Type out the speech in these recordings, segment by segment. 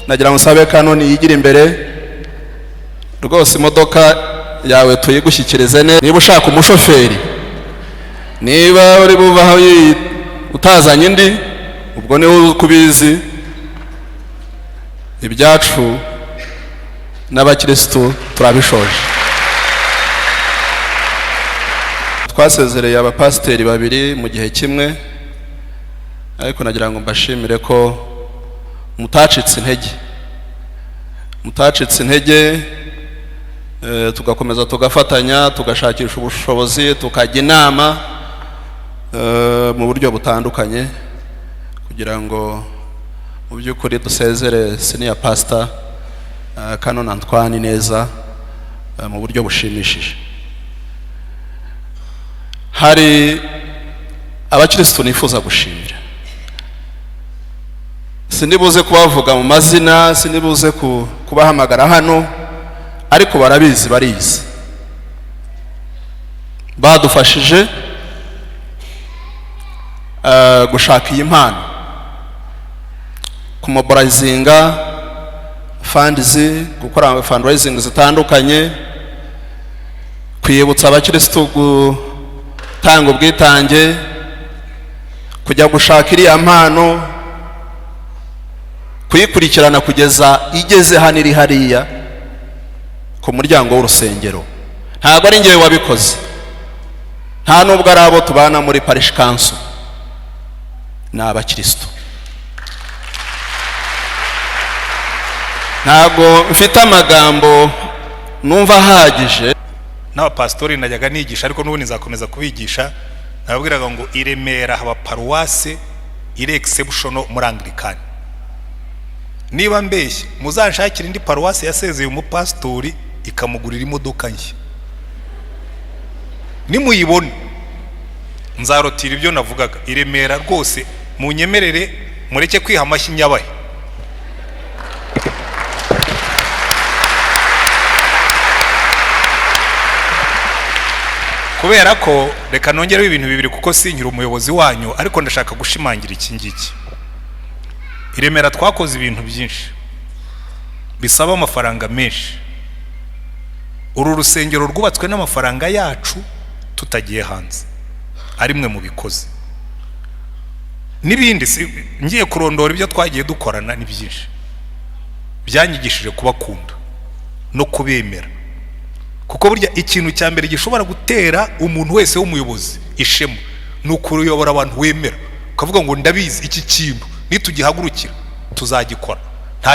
nagira ngo sabe kanoni yigira imbere rwose imodoka yawe tuyigushyikirize ne niba ushaka umushoferi niba uri buvaho utazanye indi ubwo niwe kubizi ibyacu n'abakristo turabishoje twasezereye abapasiteri babiri mu gihe kimwe ariko nagira ngo mbashimire ko mutacitse intege tugakomeza tugafatanya tugashakisha ubushobozi tukajya inama mu buryo butandukanye kugira ngo mu by'ukuri dusezere senior pastor Canon Antoine neza mu buryo bushimishije. Hari abakristo nifuza gushimira, sinibuze kubavuga mu mazina, sinibuze kubahamagara hano, ariko barabizi barizi badufashije gushaka iyi mpano kumobilizinga funds, gukora fundraising zitandukanye, kwibutsa abakristo gutanga ubwitange, kujya gushaka iriya mpano, kuyikurikirana kugeza igeze hano iri hariya ku muryango w'urusengero. Ntabwo ari ngewe wabikoze, nta nubwo ari abo tubana muri parish council, ni abakristo. Ntabwo mfite amagambo numva ahagije. N'abapastori najyaga nigisha ariko n'ubu nzakomeza kubigisha, nababwiraga ngo i Remera haba paruwase iri exceptional muri Anglikani. Niba mbeshye muzanshakira indi paruwase yasezeye umupastori ikamugurira imodoka nshya, nimuyibone nzarotira ibyo navugaga. i Remera rwose munyemerere mureke kwiha amashyi nyabahe. Kubera ko reka nongereho ibintu bibiri kuko sinkira umuyobozi wanyu, ariko ndashaka gushimangira iki ngiki. i Remera twakoze ibintu byinshi bisaba amafaranga menshi. Uru rusengero rwubatswe n'amafaranga yacu tutagiye hanze, ari mwe mu bikoze. N'ibindi ngiye kurondora ibyo twagiye dukorana ni byinshi byanyigishije kubakunda no kubemera, kuko burya ikintu cya mbere gishobora gutera umuntu wese w'umuyobozi ishema ni ukuyobora abantu wemera, ukavuga ngo ndabizi iki kintu nitugihagurukira tuzagikora.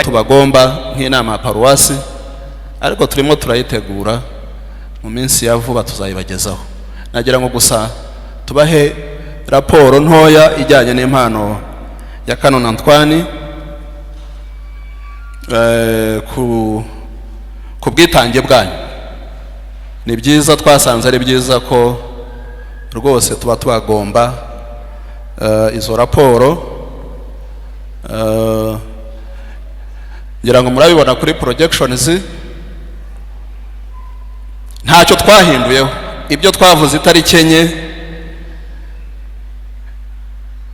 Tubagomba nk'inama ya paruwasi, ariko turimo turayitegura mu minsi ya vuba tuzayibagezaho. Nagira ngo gusa tubahe raporo ntoya ijyanye n'impano ya Canon Antoine ku bwitange bwanyu. Ni byiza, twasanze ari byiza ko rwose tuba tubagomba izo raporo. Ngira ngo murabibona kuri projections, ntacyo twahinduyeho. Ibyo twavuze itariki enye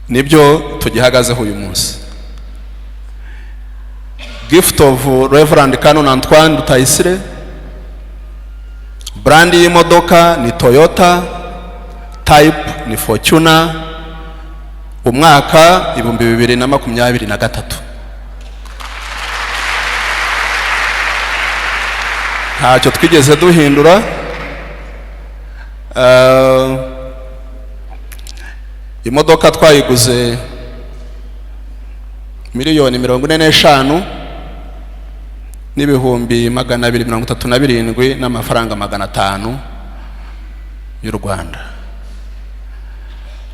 nibyo tugihagazeho uyu munsi. Gift of Reverend Canon Antoine RUTAYISIRE, brand y'imodoka ni Toyota, type ni Fortuner, umwaka 2023. Ntacyo twigeze duhindura. Imodoka twayiguze miliyoni 45 n'ibihumbi 237 n'amafaranga 500 y'u Rwanda.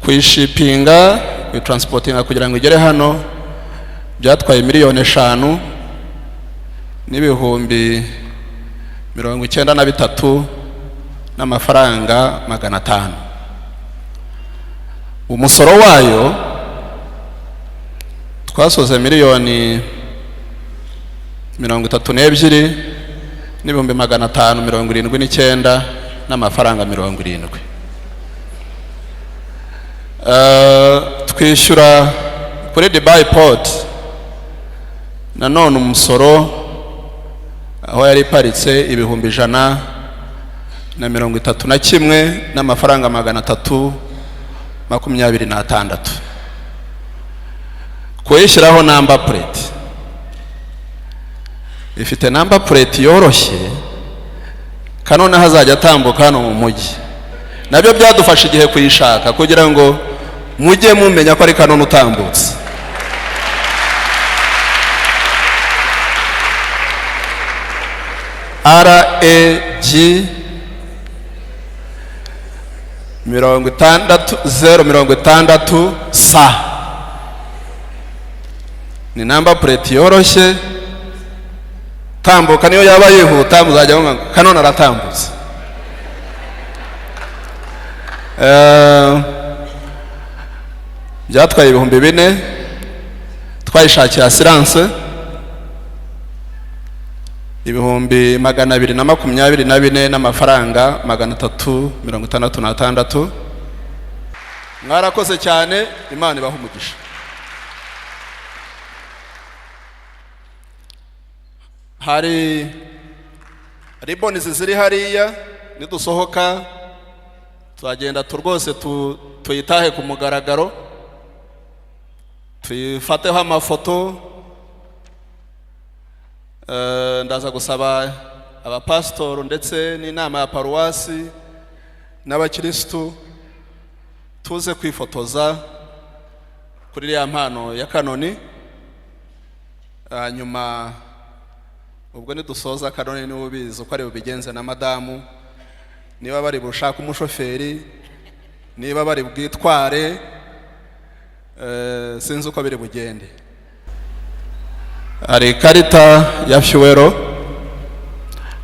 Kuyishipinga, kuyitransportinga kugira ngo igere hano byatwaye miliyoni 5 n'ibihumbi 93 n'amafaranga 500. Umusoro wayo twasoze miliyoni 32 n'ibihumbi 579 n'amafaranga 70. Twishyura kuri Dubai Port nanone umusoro aho yari iparitse ibihumbi 131 n'amafaranga 326 kuyishyiraho number plate ifite number plate yoroshye kanone hazajya atambuka hano mu mujyi nabyo byadufasha igihe kuyishaka kugira ngo mujye mumenya ko ari kanone utambutse RAG 060 sa ni number plate yoroshye tambuka niyo yaba yihuta muzajya mu kanone aratambutse byatwaye ibihumbi 4 twayishakiye assurance ibihumbi 224 n'amafaranga 366 mwarakoze cyane Imana ibaha umugisha hari ribbons ziri hariya nidusohoka twagenda rwose tuyitahe ku mugaragaro tuyifateho amafoto ndaza gusaba abapasitoro ndetse n'inama ya paruwasi n'abakristo tuze kwifotoza kuri ya mpano ya kanoni hanyuma ubwo nidusoza kanoni niwe ubizi uko ari bubigenze na madamu niba bari bushaka umushoferi niba bari bwitware sinzi uko biri bugende hari karita ya fuwero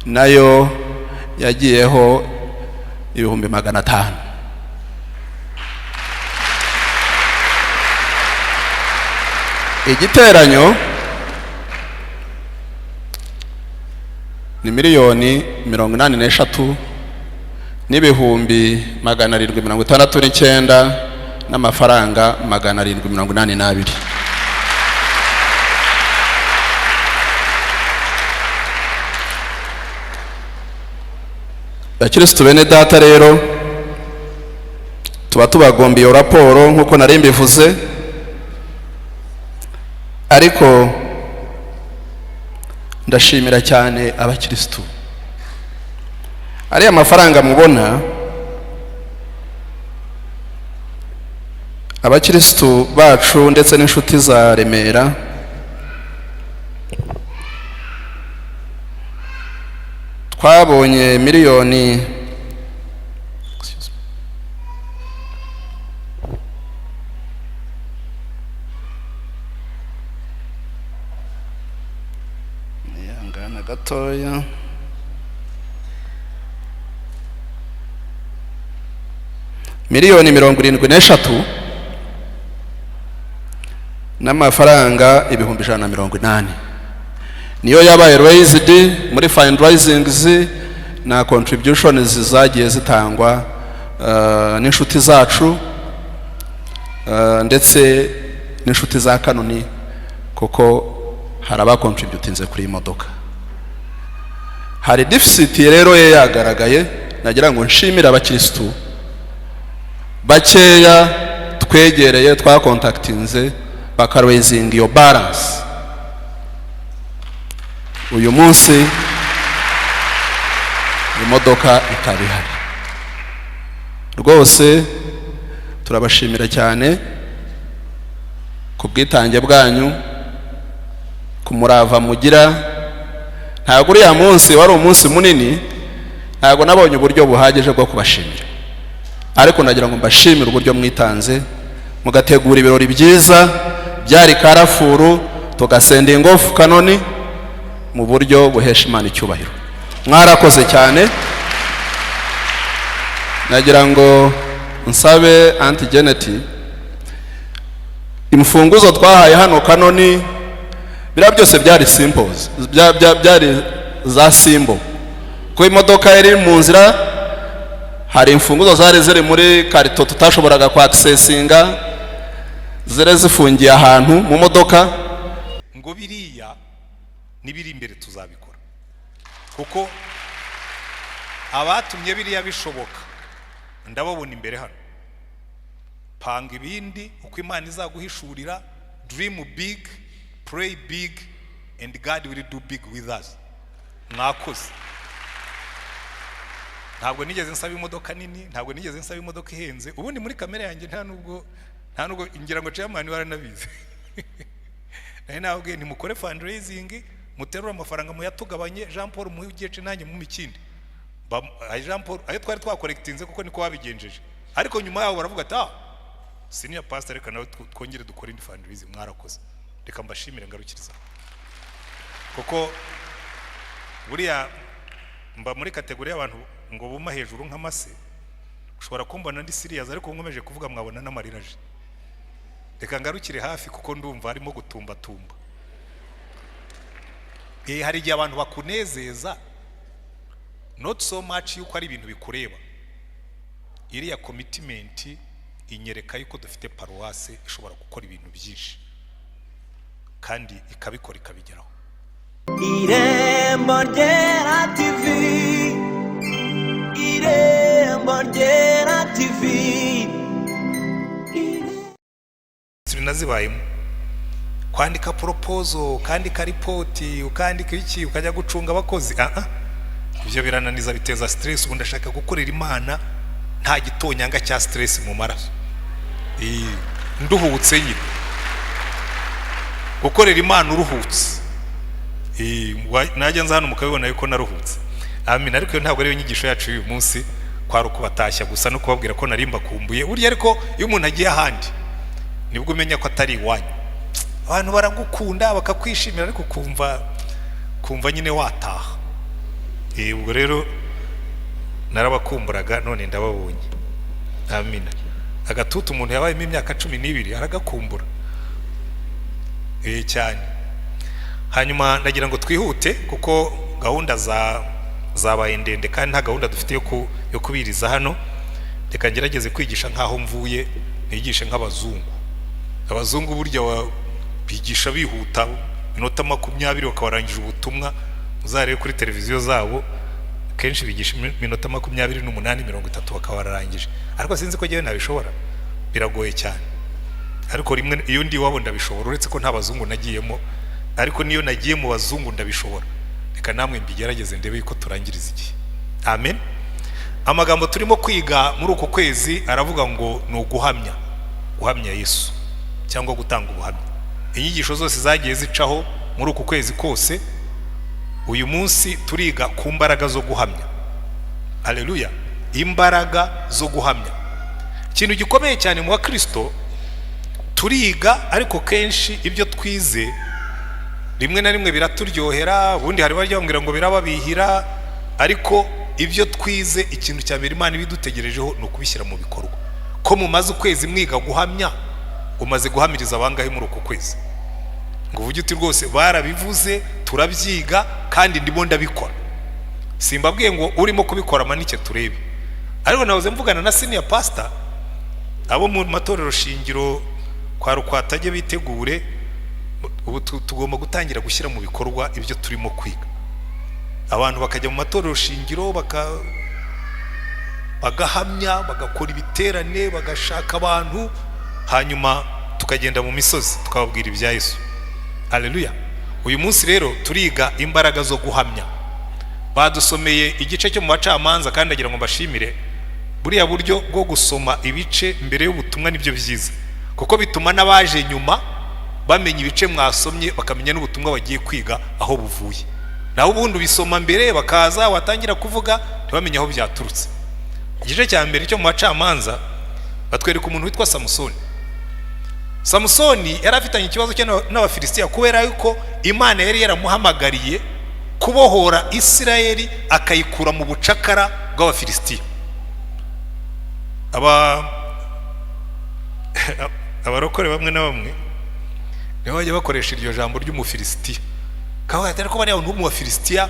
nayo yagiyeho ibihumbi 500 igiteranyo ni miliyoni 83 n'ibihumbi 769 n'amafaranga 782 bakristo bene data rero tuba tubagombiye iyo raporo nkuko nari mbivuze ariko ndashimira cyane abakristo ari amafaranga mubona abakristo bacu ndetse n'inshuti za Remera twabonye miliyoni niyangana gatoya miliyoni 73 n'amafaranga ibihumbi 180 niyo yabaye raised muri fundraisings na contributions zagiye zitangwa n'inshuti zacu ndetse n'inshuti za kanoni kuko haraba contributinze kuri imodoka hari deficit rero ye yagaragaye nagira ngo nshimira abakristo bakeya twegereye twa contactinze bakarwezing yo balance uyu munsi imodoka ikabihari rwose turabashimira cyane ku bwitange bwanyu ku murava mugira ntago uriya munsi wari umunsi munini ntago nabonye uburyo buhagije bwo kubashimira ariko nagira ngo mbashimire uburyo mwitanze mugategura ibirori byiza byari karafuru tugasendinga off kanoni mu buryo buhesha Imana icyubahiro mwarakoze cyane nagira ngo nsabe Auntie Janet imfunguzo twahaye hano kanoni bira byose byari simples byari za simbo ko imodoka yari mu nzira hari imfunguzo zari ziri muri karito tutashoboraga kwa accessinga zire zifungiye ahantu mu modoka ngo biriya nibiri imbere tuzabikora kuko abatumye biriya bishoboka ndababona imbere hano. Panga ibindi uko Imana izaguhishurira, dream big, pray big, and God will do big with us. Mwakoze. Ntabwo nigeze nsaba imodoka nini, ntabwo nigeze nsaba imodoka ihenze. Ubundi muri kamera yanjye nta nubwo ingira ngo chairman waranabize. Ntabwo nimukore fundraising, muterura amafaranga muyatugabanye, Jean Paul mugice nanjye mu mikindi. Jean Paul ayo twari twakorektinze kuko niko wabigenjeje. Ariko nyuma yaho baravuga ati senior pastor reka nawe twongere dukora indi fundraising. Mwarakoze. Reka mbashimire ngarukiriza. Kuko buriya mba muri kategori y'abantu ngo buma hejuru nk'amase, ushobora kumbona ndi serious ariko nkomeje kuvuga mwabona n'amariraje. Reka ngarukire hafi kuko ndumva harimo gutumba tumba. Hari igihe abantu bakunezeza not so much yuko ari ibintu bikureba. Iriya commitment inyereka yuko dufite paruwase ishobora gukora ibintu byinshi kandi ikabikora ikabigeraho. Irembo ryera TV, Irembo ryera TV. Sinazibayemo kwandika proposal, kwandika report, ukandika iki, ukajya gucunga abakozi. Ibyo birananiza, biteza stress. Ubu ndashaka gukorera Imana nta gitonyanga cya stress mu maraso. Nduhutse nyine gukorera Imana uruhutse. Najya nza hano mukabibona yuko naruhutse. Amen. Ariko ntabwo ari inyigisho yacu uyu munsi, kwari ukubatashya gusa no kubabwira ko narimba kumbuye. Uri ariko iyo umuntu agiye ahandi nibwo umenya ko atari iwanyu. Abantu baragukunda bakakwishimira ariko kumva nyine wataha. Ubwo rero narabakumburaga none ndababonye. Amen. Agatutu umuntu yabayemo imyaka 12 aragakumbura cyane. Hanyuma ndagira ngo twihute kuko gahunda zabaye ndende kandi nta gahunda dufite yo kubiriza hano. Reka ngerageze kwigisha nkaho mvuye, nigishe nk'abazungu. Abazungu burya bigisha bihuta minota 20 bakabarangije ubutumwa. Uzarebe kuri televiziyo zabo kenshi bigisha minota 28-30 bakabarangije. Ariko sinzi ko giye nabishobora, biragoye cyane. Ariko rimwe iyo ndi wabo ndabishobora, uretse ko nta bazungu nagiyemo. Ariko niyo nagiye mu bazungu ndabishobora. Reka namwe mbigerageze ndebe yuko turangiriza igihe. Amen. Amagambo turimo kwiga muri uko kwezi aravuga ngo no guhamya Yesu cyangwa gutanga ubuhamya. Inyigisho zose zagiye zicaho muri uko kwezi kose, uyu munsi turiga ku mbaraga zo guhamya. Haleluya. Imbaraga zo guhamya. Ikintu gikomeye cyane mu Kristo turiga, ariko kenshi ibyo twize rimwe na rimwe biraturyohera, ubundi hari baryo bambwira ngo birababihira, ariko ibyo twize ikintu cya mbere Imana ibidutegerejeho no kubishyira mu bikorwa. Ko mumaze ukwezi mwiga guhamya, umaze guhamiriza abangahe muri uko kwezi? Ngo uvuge uti rwose barabivuze turabyiga kandi ndimo ndabikora. Simbabwiye ngo urimo kubikora manike turebe. Ariko nahoze mvugana na senior pastor abo mu matorero shingiro kwa rukwatajye bitegure, ubu tugomba gutangira gushyira mu bikorwa ibyo turimo kwiga. Abantu bakajya mu matorero shingiro bagahamya, bagakora ibiterane, bagashaka abantu, hanyuma tukagenda mu misozi tukababwira ibya Yesu. Haleluya. Uyu munsi rero turiga imbaraga zo guhamya. Badusomeye igice cyo mu bacamanza kandi agira ngo mbashimire. Buriya buryo bwo gusoma ibice mbere y'ubutumwa nibyo byiza, kuko bituma n'abaje nyuma bamenya ibice mwasomye, bakamenya n'ubutumwa bagiye kwiga aho buvuye. Naho ubundi bisoma mbere bakaza watangira kuvuga ntibamenye aho byaturutse. Igice cya mbere cyo mu bacamanza batwereka umuntu witwa Samusoni. Samusoni yari afitanye ikibazo cye n'Abafilisitiya kubera yuko Imana yari yaramuhamagariye kubohora Isirayeli akayikura mu bucakara bw'Abafilisitiya. Abarokore bamwe na bamwe niho bajya bakoresha iryo jambo ry'Umufilisitiya. Kaho atari ko bari abantu mu Bafilisitiya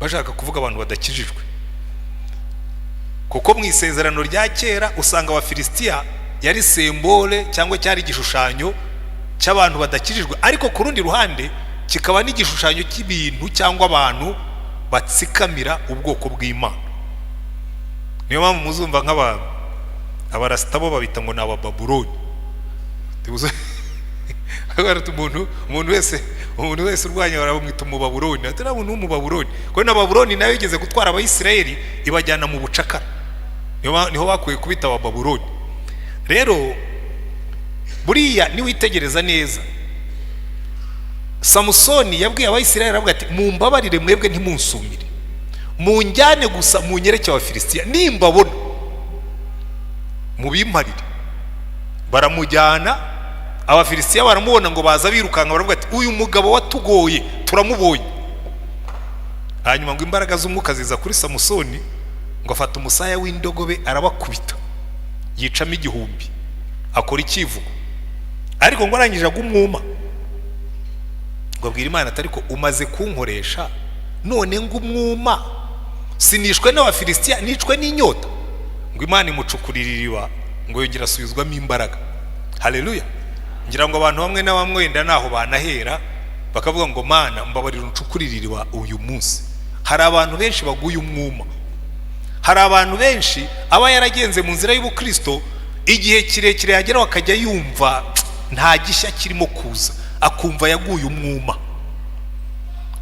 bashaka kuvuga abantu badakijijwe. Kuko mu isezerano rya kera usanga Abafilisitiya yari sembole cyangwa cyari igishushanyo cy'abantu badakijijwe, ariko ku rundi ruhande kikaba n'igishushanyo cy'ibintu cyangwa abantu batsikamira ubwoko bw'Imana. Niyo mpamvu muzumva abarasita bo babita ngo ni Abababuloni. umuntu wese urwanya baramwita Umubabuloni, atari umuntu w'Umubabuloni, kuko na Babuloni nayo yigeze gutwara Abayisiraheli ibajyana mu bucakara, niho bakuye kubita Abababuloni. Rero buriya niwitegereza neza, Samusoni yabwiye Abayisiraheli aravuga ati mumbabarire mwebwe ntimunsumire, munjyane gusa munyereke Abafilisitiya, nimbabona mubimparire. Baramujyana, Abafilisitiya baramubona ngo baza birukanka, baravuga ati uyu mugabo watugoye turamubonye. Hanyuma ngo imbaraga z'umwuka ziza kuri Samusoni, ngo afata umusaya w'indogobe arabakubita, yicamo igihumbi, akora ikivugo. Ariko ngo arangije agumwuma, ngo abwira Imana ati ariko umaze kunkoresha, none ngo umwuma sinishwe n'Abafilisitiya, nicwe n'inyota. Ngo Imana imucukurira iriba, ngo yongera asubizwamo imbaraga. Haleluya. Ngira ngo abantu bamwe na bamwe wenda naho banahera bakavuga ngo Mana mbabarira uncukurira iriba uyu munsi. Hari abantu benshi baguye umwuma, hari abantu benshi aba yaragenze mu nzira y'ubukristo igihe kirekire, yagera akajya yumva nta gishya kirimo kuza, akumva yaguye umwuma.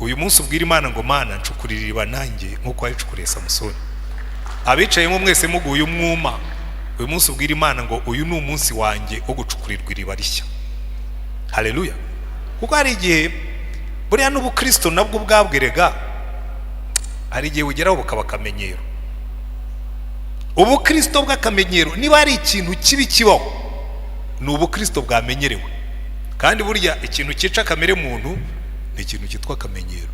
Uyu munsi ubwira Imana ngo Mana ncukurira iriba nanjye nk'uko yacukuriye Samusoni. Abicayemo mwese muguye umwuma, uyu munsi ubwira Imana ngo uyu ni umunsi wanjye wo gucukurirwa iriba rishya. Haleluya. Kuko hari igihe buriya n'ubukristo nabwo bwabwerega, hari igihe ugeraho bukaba akamenyero. Ubukristo bw'akamenyero niba ari ikintu kibi kibaho, ni ubukristo bwamenyerewe. Kandi burya ikintu cyica kamere muntu ni ikintu cyitwa akamenyero.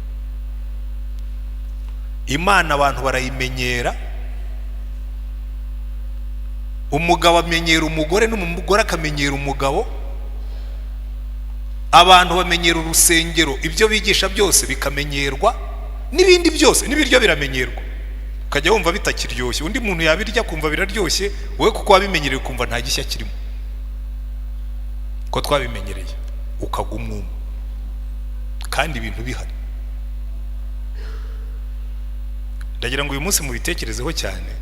Imana abantu barayimenyera, umugabo amenyera umugore n'umugore akamenyera umugabo, abantu bamenyera urusengero, ibyo bigisha byose bikamenyerwa, n'ibindi byose n'ibiryo biramenyerwa, ukajya wumva bitakiryoshye. Undi muntu yabirya kumva biraryoshye, wowe kuko wabimenyereye kumva nta gishya kirimo, ko twabimenyereye ukagumwuma kandi ibintu bihari. Ndagira ngo uyu munsi mubitekerezeho cyane,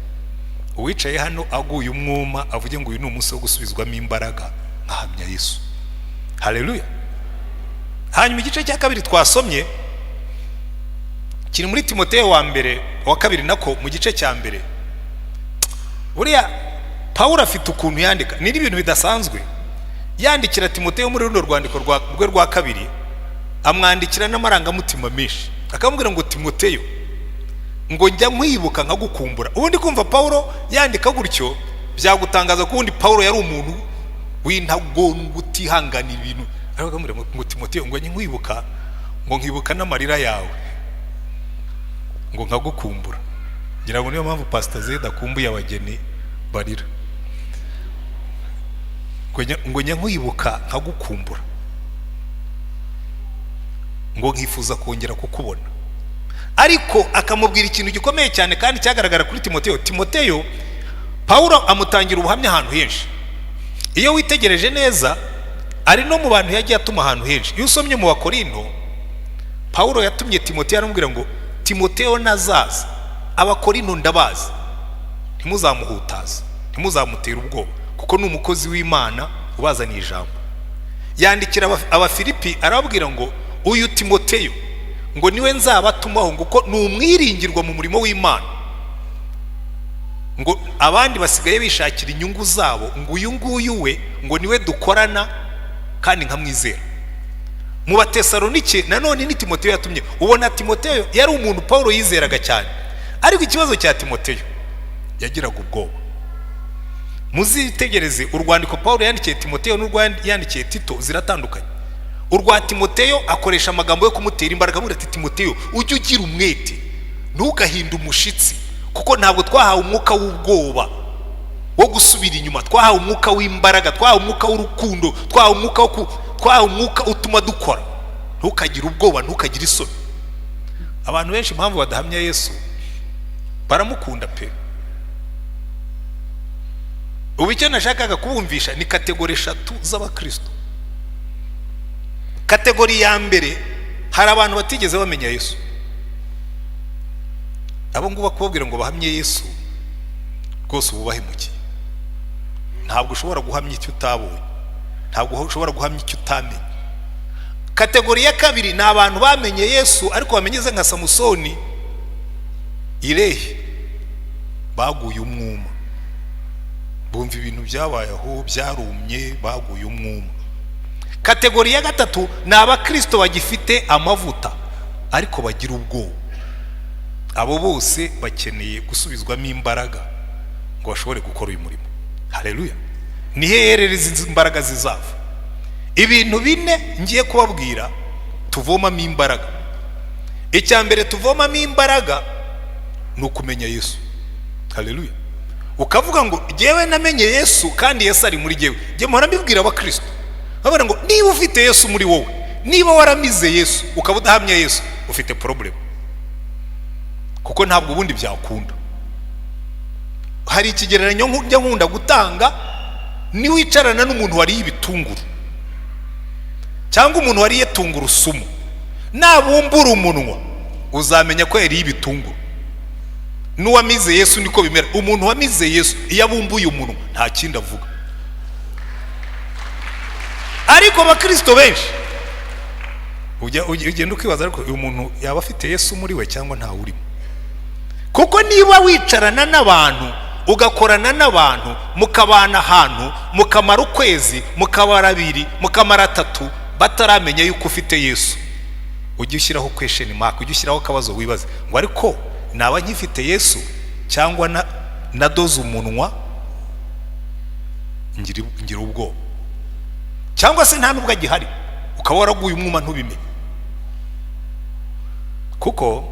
uwicaye hano aguye umwuma avuge ngo uyu ni umunsi wo gusubizwamo imbaraga nkahamya Yesu. Haleluya. Hanyuma igice cya kabiri twasomye kiri muri Timoteyo wa mbere wa kabiri, nako mu gice cya mbere. Buriya Pawulo afite ukuntu yandika, ni ibintu bidasanzwe. Yandikira Timoteyo muri runo rwandiko rwe rwa kabiri, amwandikira n'amarangamutima menshi, akamubwira ngo Timoteyo, ngo njya nkwibuka nkagukumbura. Ubundi kumva Pawulo yandika gutyo byagutangaza ko ubundi Pawulo yari umuntu w'intagondwa utihanganira ibintu. Ariko akamubwira ngo Timoteyo, ngo njya nkwibuka, ngo nkibuka n'amarira yawe, ngo nkagukumbura. Ngira ngo niyo mpamvu Pastor Zeda akumbuye abageni barira. Ngo njya nkwibuka nkagukumbura, ngo nkifuza kongera kukubona. Ariko akamubwira ikintu gikomeye cyane kandi cyagaragara kuri Timoteyo. Timoteyo Pawulo amutangira ubuhamya ahantu henshi. Iyo witegereje neza, ari no mu bantu yagiye atuma ahantu henshi. Iyo usomye mu Bakorinto, Pawulo yatumye Timoteyo aramubwira ngo Timoteyo nazaza, Abakorinto ndabazi, ntimuzamuhutaza, ntimuzamutera ubwoba, kuko ni umukozi w'Imana ubazaniye ijambo. Yandikira Abafilipi arababwira ngo uyu Timoteyo ngo niwe nzabatumaho, ngo ko ni umwiringirwa mu murimo w'Imana, ngo abandi basigaye bishakira inyungu zabo, ngo uyu nguyu we ngo niwe dukorana kandi nkamwizera. Mu Batesalonike nanone ni Timoteyo yatumye. Ubona Timoteyo yari umuntu Pawulo yizeraga cyane, ariko ikibazo cya Timoteyo yagiraga ubwoba. Muzitegereze urwandiko Pawulo yandikiye Timoteyo n'urwandikiye Tito ziratandukanye. Urwa Timoteyo akoresha amagambo yo kumutera imbaraga, avuga ati Timoteyo ujye ugira umwete, ntugahinda umushitsi, kuko ntabwo twahawe umwuka w'ubwoba wo gusubira inyuma, twahawe umwuka w'imbaraga, twahawe umwuka w'urukundo, twahawe umwuka utuma dukora. Ntukagire ubwoba, ntukagire isoni. Abantu benshi impamvu badahamya Yesu, baramukunda pe, ubu icyo nashakaga kubumvisha ni kategori 3 z'abakristo. Kategori ya mbere, hari abantu batigeze bamenya Yesu. Abo ngo bakubwira ngo bahamye Yesu rwose ububahemukiye. Ntabwo ushobora guhamya icyo utabonye, ntabwo ushobora guhamya icyo utamenye. Kategori ya kabiri ni abantu bamenye Yesu ariko bamenyeze nka Samusoni Irehe, baguye umwuma, bumva ibintu byabaye aho byarumye, baguye umwuma. Kategori ya gatatu ni abakristo bagifite amavuta ariko bagira ubwoba. Abo bose bakeneye gusubizwamo imbaraga ngo bashobore gukora uyu murimo. Haleluya. Ni hehe izi imbaraga zizava? Ibintu bine ngiye kubabwira tuvomamo imbaraga. Icya mbere tuvomamo imbaraga ni ukumenya Yesu. Haleluya. Ukavuga ngo jewe namenye Yesu kandi Yesu ari muri jewe. Je mpora mbibwira abakristo babona ngo niba ufite Yesu muri wowe, niba waramize Yesu ukaba udahamya Yesu, ufite problem, kuko ntabwo ubundi byakunda. Hari ikigereranyo njya nkunda gutanga, ni wicarana n'umuntu wariye ibitunguru cyangwa umuntu wariye tungurusumu, nabumbura umunwa uzamenya ko yariye ibitunguru. N'uwamize Yesu niko bimera. Umuntu wamize Yesu iyo abumbuye umunwa nta kindi avuga. Ariko abakristo benshi ugenda ukibaza ariko uyu muntu yaba afite Yesu muri we cyangwa nta urimo. Kuko niba wicarana n'abantu ugakorana n'abantu mukabana ahantu mukamara ukwezi, mukabara 2, mukamara 3 bataramenya yuko ufite Yesu, ujye ushyiraho question mark, ujye ushyiraho kabazo wibaze ngo ariko naba nkifite Yesu cyangwa nadoze umunwa ngira ubwo, cyangwa se nta nubwo agihari ukaba waraguye umwuma ntubimenye. Kuko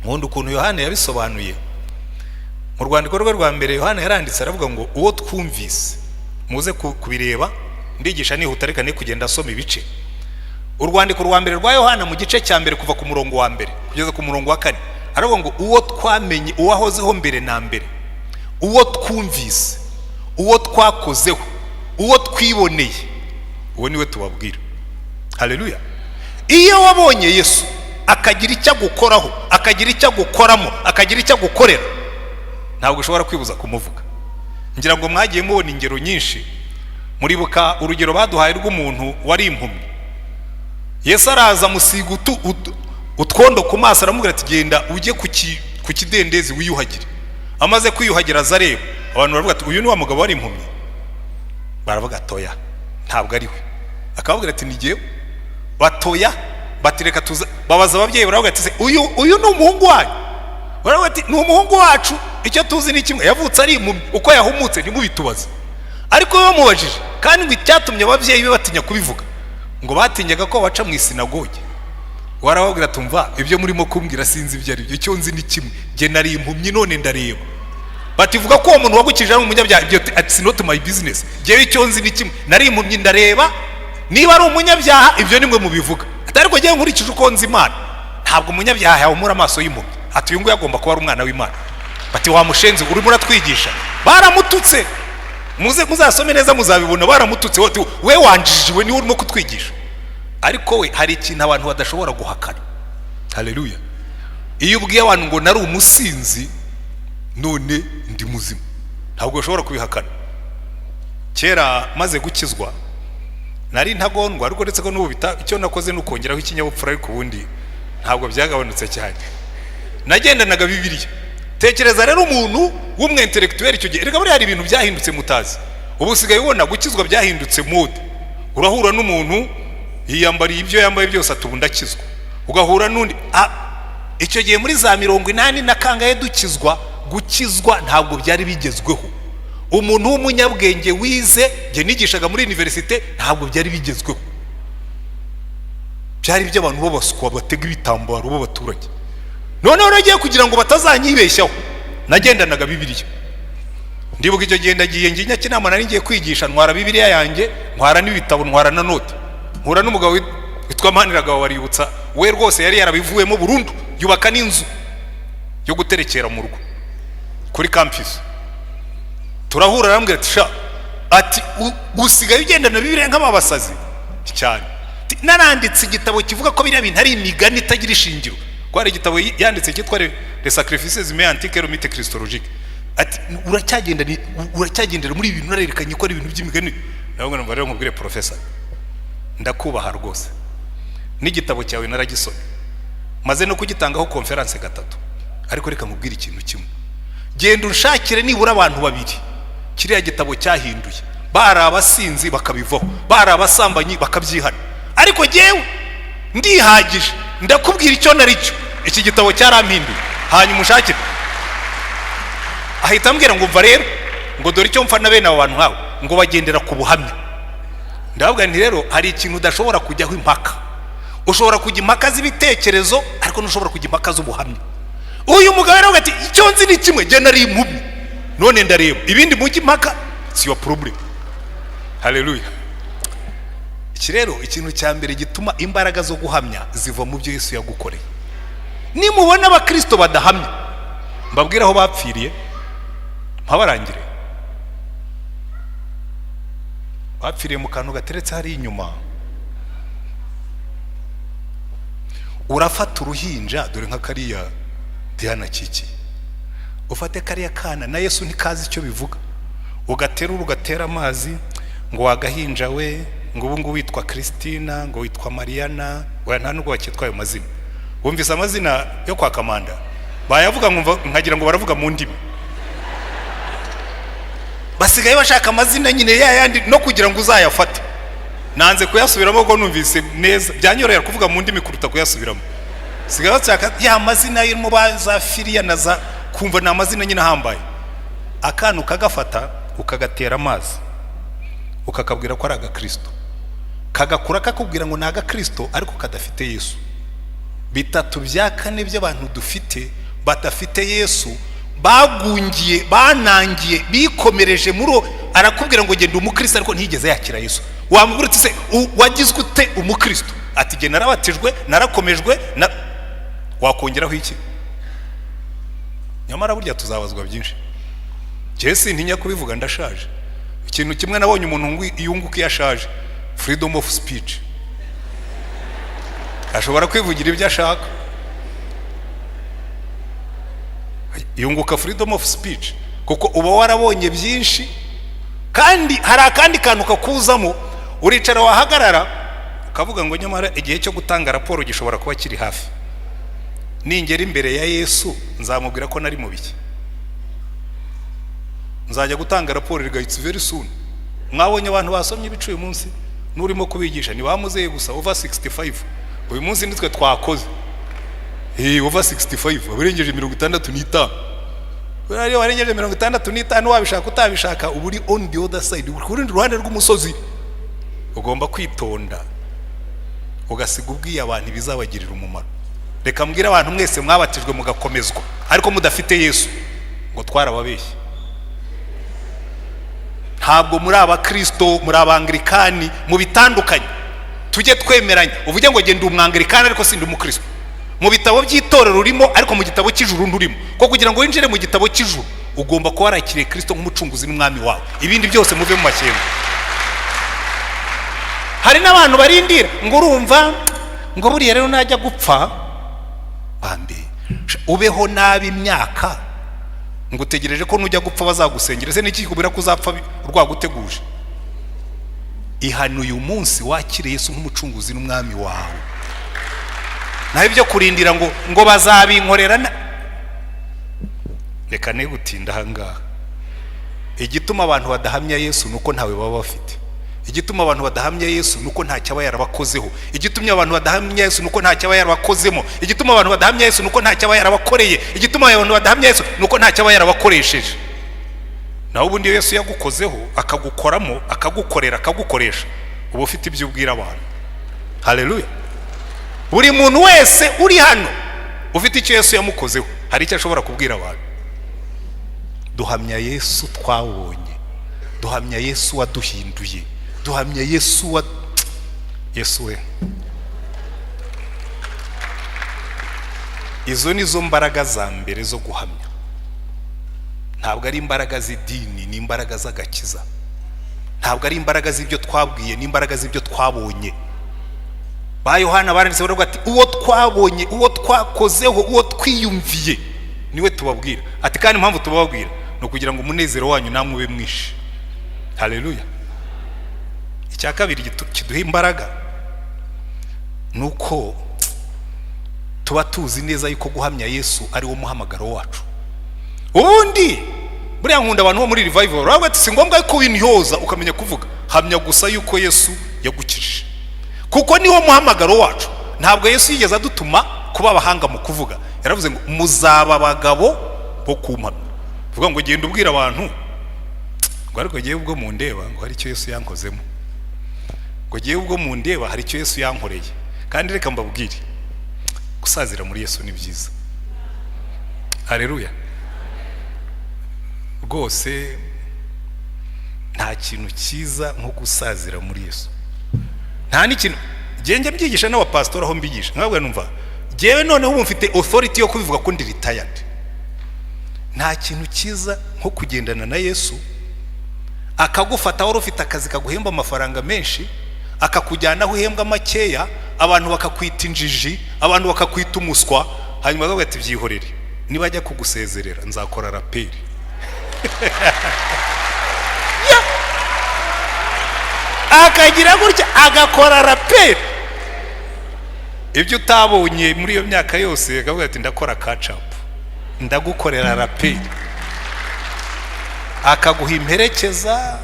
nkunda ukuntu Yohana yabisobanuye mu rwandiko rwe rwa mbere. Yohana yaranditse aravuga ngo uwo twumvise, muze kubireba ndigisha nihuta reka ne kugenda asoma ibice. Urwandiko rwa mbere rwa Yohana mu gice cya mbere kuva ku murongo wa mbere kugeza ku murongo wa 4 aravuga ngo uwo twamenye, uwahozeho mbere na mbere, uwo twumvise, uwo twakozeho, uwo twiboneye, uwo niwe tubabwira. Haleluya. Iyo wabonye Yesu akagira icyo gukoraho, akagira icyo gukoramo, akagira icyo gukorera, ntabwo ushobora kwibuza kumuvuga. Ngira ngo mwagiye mubona ingero nyinshi. Muribuka urugero baduhaye rw'umuntu wari impumyi. Yesu araza musiga utwondo ku maso aramubwira ati genda ujye ku kidendezi wiyuhagire. Amaze kwiyuhagira azareba, abantu baravuga ati uyu ni wa mugabo wari impumyi. Baravuga atoya ntabwo ari we. Akababwira ati nigewe. Batoya batireka tuza, babaza ababyeyi baravuga ati uyu ni umuhungu wanyu. Baravuga ati ni umuhungu wacu, icyo tuzi ni kimwe, yavutse ari impumyi, uko yahumutse ntibubitubaze. Ariko we bamubajije kandi ngo icyatumye ababyeyi be batinya kubivuga, ngo batinyaga ko baca mu isinagoge. Warababwira tumva ibyo murimo kumbwira sinzi ibyo ari byo, icyo nzi ni kimwe, je nari impumyi none ndareba. Bativuga ko uwo muntu wagukije ari umunyabyaha, ibyo it's not my business. Jewe icyo nzi ni kimwe, nari impumyi ndareba, niba ari umunyabyaha ibyo nimwe mubivuga. Atari ko jewe nkurikije uko nzi Imana, ntabwo umunyabyaha yahumura amaso y'impumyi. Ati uyu ngo yagomba kuba ari umwana w'Imana. Bati wa mushenzi uri muratwigisha. Baramututse. Muzasome neza muzabibona, baramututse wote we wanjijiwe ni urimo kutwigisha. Ariko we hari ikintu abantu badashobora guhakana. Haleluya. Iyo ubwiye abantu ngo nari umusinzi none ndi muzima, ntabwo ushobora kubihakana. Kera maze gukizwa nari ntagondwa, ariko ndetse ko n'ubu icyo nakoze n'ukongeraho ikinyabupfura, ariko ubundi ntabwo byagabanutse cyane. Nagendanaga Bibiliya. Tekereza rero umuntu w'umwe intellectuel icyo gihe, reka buri hari ibintu byahindutse mutazi. Ubu usigaye ubona gukizwa byahindutse mode. Urahura n'umuntu yiyambariye ibyo yambaye byose atubundakizwa, ugahura n'undi icyo gihe muri za 80 na kangahe dukizwa. Gukizwa ntabwo byari bigezweho. Umuntu w'umunyabwenge wize, je nigishaga muri universite, ntabwo byari bigezweho. Byari by'abantu b'abaswa batega ibitambaro b'abaturage. None uragiye kugira ngo batazanyibeshyaho, nagendanaga Bibiliya. Ndibuka icyo gihe ndagiye nginya kinama nari ngiye kwigisha, ntwara Bibiliya yanjye, ntwara n'ibitabo, ntwara na note. Mpura n'umugabo witwa Maniraga waributsa, we rwose yari yarabivuyemo burundu, yubaka n'inzu yo guterekera mu rugo kuri campus. turahura arambwira ati sha ati usigaye ugendana Bibiliya nk'abasazi cyane. Naranditse igitabo kivuga ko biriya bintu ari imigani itagira ishingiro. Ko ari igitabo yanditse cyitwa Les Sacrifices mais antiques et mythes christologiques. Ati uracyagendera muri ibintu narerekanye ko ari ibintu by'imigani. Nawe ngo rero nkubwire professor, ndakubaha rwose. N'igitabo cyawe naragisomye, maze no kugitangaho conference gatatu. Ariko reka nkubwire ikintu kimwe, genda unshakire nibura abantu babiri kiriya gitabo cyahinduye, bari abasinzi bakabivaho, bari abasambanyi bakabyihana. Ariko jewe ndihagije, ndakubwira icyo naricyo, iki gitabo cyarampinduye. Hanyuma ushakire. Ahita ambwira ngo umva rero, ngo dore icyo mfa na bene abo bantu nkawe, ngo bagendera ku buhamya. Ndavuga nti rero hari ikintu udashobora kujyaho impaka. Ushobora kujya impaka z'ibitekerezo ariko ntushobora kujya impaka z'ubuhamya. Uyu mugabo rero ati icyo nzi ni kimwe, je nari impumyi none ndareba, ibindi mujya impaka si your problem. Haleluya. Iki rero ikintu cya mbere gituma imbaraga zo guhamya ziva mu byo Yesu yagukoreye. Nimubona abakristo badahamya, mbabwira aho bapfiriye, mpabarangire. Bapfiriye mu kantu gateretse hari inyuma. Urafata uruhinja dore nka kariya Diana Kiki, ufate kariya kana na Yesu ntikazi icyo bivuga, ugatera amazi ngo wagahinja we, ngo ubu ngo witwa Christina, ngo witwa Mariana, oya nta nubwo bakitwa ayo mazina. Wumvise amazina yo kwa Kamanda bayavuga nkagira ngo baravuga mu ndimi, basigaye bashaka amazina nyine yayandi no kugira ngo uzayafate. Nanze kuyasubiramo ko numvise neza, byanyorera kuvuga mu ndimi kuruta kuyasubiramo. Sigaye bashaka ya mazina y'irimo baza Filiya na za, kumva na amazina nyine ahambaye. Akantu kagafata ukagatera amazi, ukakabwira ko ari agakristo, kagakura kakubwira ngo naga Kristo ariko kadafite Yesu. Bitatu bya kane by'abantu dufite badafite Yesu, bagungiye, banangiye, bikomereje muri arakubwira ngo genda umukristo ariko ntiyigeze yakira Yesu. Wamubwira uti se wagizwe ute umukristo? Ati je narabatijwe, narakomejwe na, wakongeraho iki? Nyamara burya tuzabazwa byinshi. Jesi ntinya kubivuga, ndashaje. Ikintu kimwe nabonye umuntu yunguka yashaje, freedom of speech. Ashobora kwivugira ibyo ashaka, yunguka freedom of speech, kuko uba warabonye byinshi. Kandi hari akandi kantu kakuzamo, uricara wahagarara ukavuga ngo nyamara igihe cyo gutanga raporo gishobora kuba kiri hafi. Ningera imbere ya Yesu nzamubwira ko nari mu biki, nzajya gutanga raporo it's very soon. Mwabonye abantu basomye ibicu uyu munsi nurimo kubigisha ni bamuzeye gusa over 65. Uyu munsi nitwe twakoze over 65, abirengeje 65. Urari warengeje 65 wabishaka utabishaka uburi on the other side, uri ruhande rw'umusozi. Ugomba kwitonda ugasiga ubwiye abantu bizabagirira umumaro. Reka mbwira abantu mwese mwabatijwe mugakomezwa ariko mudafite Yesu, ngo twarababeshye. Ntabwo muri abakristo, muri abanglikani, mu bitandukanye. Tujye twemeranya, uvuge ngo genda umwanglikani ariko sindi umukristo. Mu bitabo by'itorero urimo ariko mu gitabo cy'ijuru ndurimo. Ko kugira ngo winjire mu gitabo cy'ijuru ugomba kuba warakiriye Kristo nk'umucunguzi n'umwami wawe. Ibindi byose muve mu makenga. Hari n'abantu barindira ngo urumva ngo buriya rero najya gupfa bambe ubeho nabi imyaka, ngo utegereje ko nujya gupfa bazagusengera. Se niki kubira kuzapfa rwaguteguje? Ihanu uyu munsi wakire Yesu nk'umucunguzi n'umwami wawe. Naho ibyo kurindira ngo bazabinkorera, reka ne gutinda hangaha. Igituma abantu badahamya Yesu nuko ntawe baba bafite. Igituma abantu badahamya Yesu nuko nta cyaba yarabakozeho. Igitumye abantu badahamya Yesu nuko nta cyaba yarabakozemo. Igituma abantu badahamya Yesu nuko nta cyaba yarabakoreye. Igituma abantu badahamya Yesu nuko nta cyaba yarabakoresheje. Naho ubundi Yesu yagukozeho akagukoramo, akagukorera, akagukoresha, uba ufite ibyo ubwira abantu. Haleluya. Buri muntu wese uri hano ufite icyo Yesu yamukozeho, hari icyo ashobora kubwira abantu. Duhamya Yesu twabonye, duhamya Yesu waduhinduye, duhamya Yesu Yesu we. Izo nizo mbaraga za mbere zo guhamya. ntabwo ari imbaraga z'idini, ni imbaraga z'agakiza. Ntabwo ari imbaraga z'ibyo twabwiye, ni imbaraga z'ibyo twabonye. Ba Yohana baranditse baravuga ati uwo twabonye, uwo twakozeho, uwo twiyumviye niwe tubabwira. Ati kandi impamvu tubabwira no kugira ngo umunezero wanyu namwe ube mwinshi. Haleluya. Icya kabiri kiduha imbaraga nuko tuba tuzi neza yuko guhamya Yesu ari wo muhamagaro wacu. Ubundi buriya nkunda abantu bo muri revival baravuga ati si ngombwa ko winyoza ukamenya kuvuga, hamya gusa yuko Yesu yagukijije, kuko niwo muhamagaro wacu. Ntabwo Yesu yigeze adutuma kuba abahanga mu kuvuga. Yaravuze ngo muzaba abagabo bo kumpamya. Vuga ngo genda ubwira abantu ngo ariko giye ubwo mu ndeba ngo hari icyo Yesu yankozemo, ngo giye ubwo mu ndeba hari icyo Yesu yankoreye. Kandi reka mbabwire, gusazira muri Yesu ni byiza. Haleluya. Rwose nta kintu cyiza nko gusazira muri Yesu. Nta n'ikintu genge mbyigisha n'abapastori aho mbigisha nkabwe numva jewe noneho ubu mfite authority yo kubivuga ko ndi retired. Nta kintu cyiza nko kugendana na Yesu akagufata wari ufite akazi kaguhemba amafaranga menshi, akakujyana aho uhembwa makeya, abantu bakakwita injiji, abantu bakakwita umuswa, hanyuma bakavuga ati byihorere, nibajya kugusezerera nzakora raperi. Akagira gutya agakora raperi. Ibyo utabonye muri iyo myaka yose akavuga ati ndakora catch up, ndagukorera raperi. Akaguha imperekeza,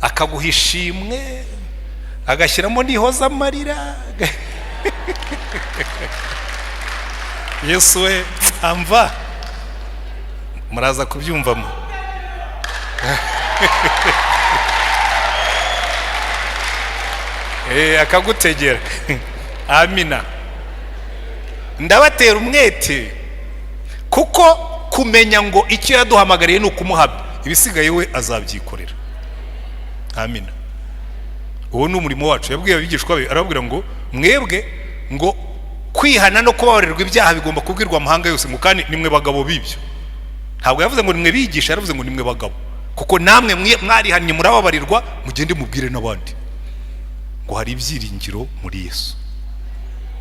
akaguha ishimwe, agashyiramo n'ihoza amarira. Yesu we amva muraza kubyumvamo. Akagutegera. Amina. Ndabatera umwete kuko kumenya ngo icyo yaduhamagariye ni ukumuhabya, ibisigaye we azabyikorera. Amina. Uwo ni umurimo wacu. Yabwiye abigishwa be arababwira ngo mwebwe ngo kwihana no kubabarirwa ibyaha bigomba kubwirwa amahanga yose, ngo kandi nimwe bagabo bibyo. Ntabwo yavuze ngo nimwe bigisha, yaravuze ngo nimwe bagabo, kuko namwe mwarihannye murababarirwa, mugende mubwire n'abandi ngo hari ibyiringiro muri Yesu.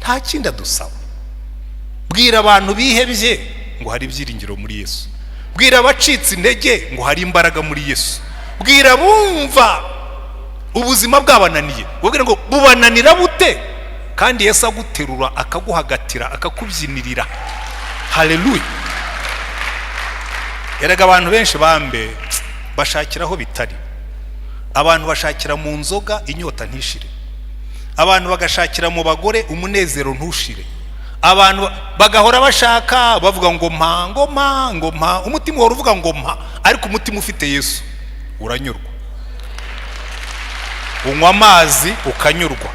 Nta kindi adusaba. Bwira abantu bihebye ngo hari ibyiringiro muri Yesu. Bwira abacitse intege ngo hari imbaraga muri Yesu. Bwira bumva ubuzima bwabananiye, bubwira ngo bubananira bute kandi Yesu aguterura akaguhagatira akakubyinirira. Haleluya. Erega abantu benshi bambe bashakiraho bitari. Abantu bashakira mu nzoga inyota ntishire. Abantu bagashakira mu bagore umunezero ntushire. Abantu bagahora bashaka bavuga ngo mpa ngo mpa ngo mpa, umutima wari uvuga ngo mpa, ariko umutima ufite Yesu uranyurwa. Unywa amazi ukanyurwa,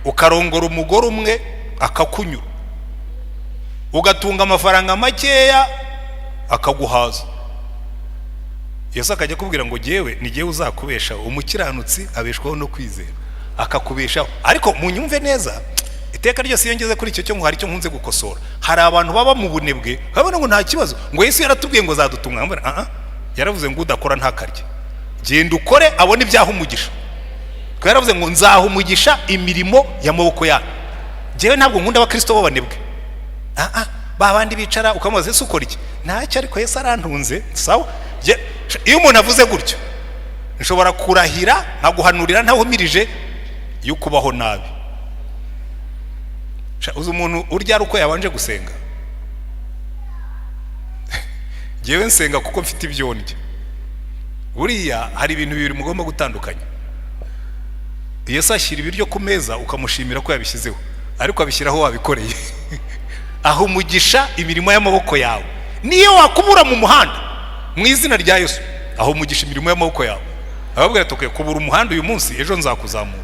ukarongora umugore umwe akakunyura, ugatunga amafaranga makeya akaguhaza. Yesu akajya kubwira ngo jewe ni jewe uzakubesha, umukiranutsi abeshwaho no kwizera, akakubeshaho. Ariko munyumve neza, iteka ryose iyo ngeze kuri icyo cyo ngo hari icyo nkunze gukosora. Hari abantu baba mu bunebwe babona ngo nta kibazo, ngo Yesu yaratubwiye ngo zadutunga. Yaravuze ngo udakora ntakarye, genda ukore abone ibyaha umugisha. Ko yaravuze ngo nzaha umugisha imirimo y'amaboko yanyu. Jewe ntabwo nkunda abakristo b'abanebwe. Babandi bicara ukamubaza Yesu ukora iki? Ntacyo, ariko Yesu arantunze. Sawa. Iyo umuntu avuze gutyo nshobora kurahira nkaguhanurira ntahumirije yuko ubaho nabi. Uzi umuntu urya uko yabanje gusenga. Jewe nsenga kuko mfite ibyo ndya. Buriya hari ibintu bibiri mugomba gutandukanya. Yesu ashyira ibiryo ku meza ukamushimira ko yabishyizeho, ariko abishyiraho wabikoreye. Aho umugisha imirimo y'amaboko yawe. Niyo wakubura mu muhanda mu izina rya Yesu, aho umugisha imirimo y'amaboko yawe. Ababwira ati kubura umuhanda uyu munsi, ejo nzakuzamura.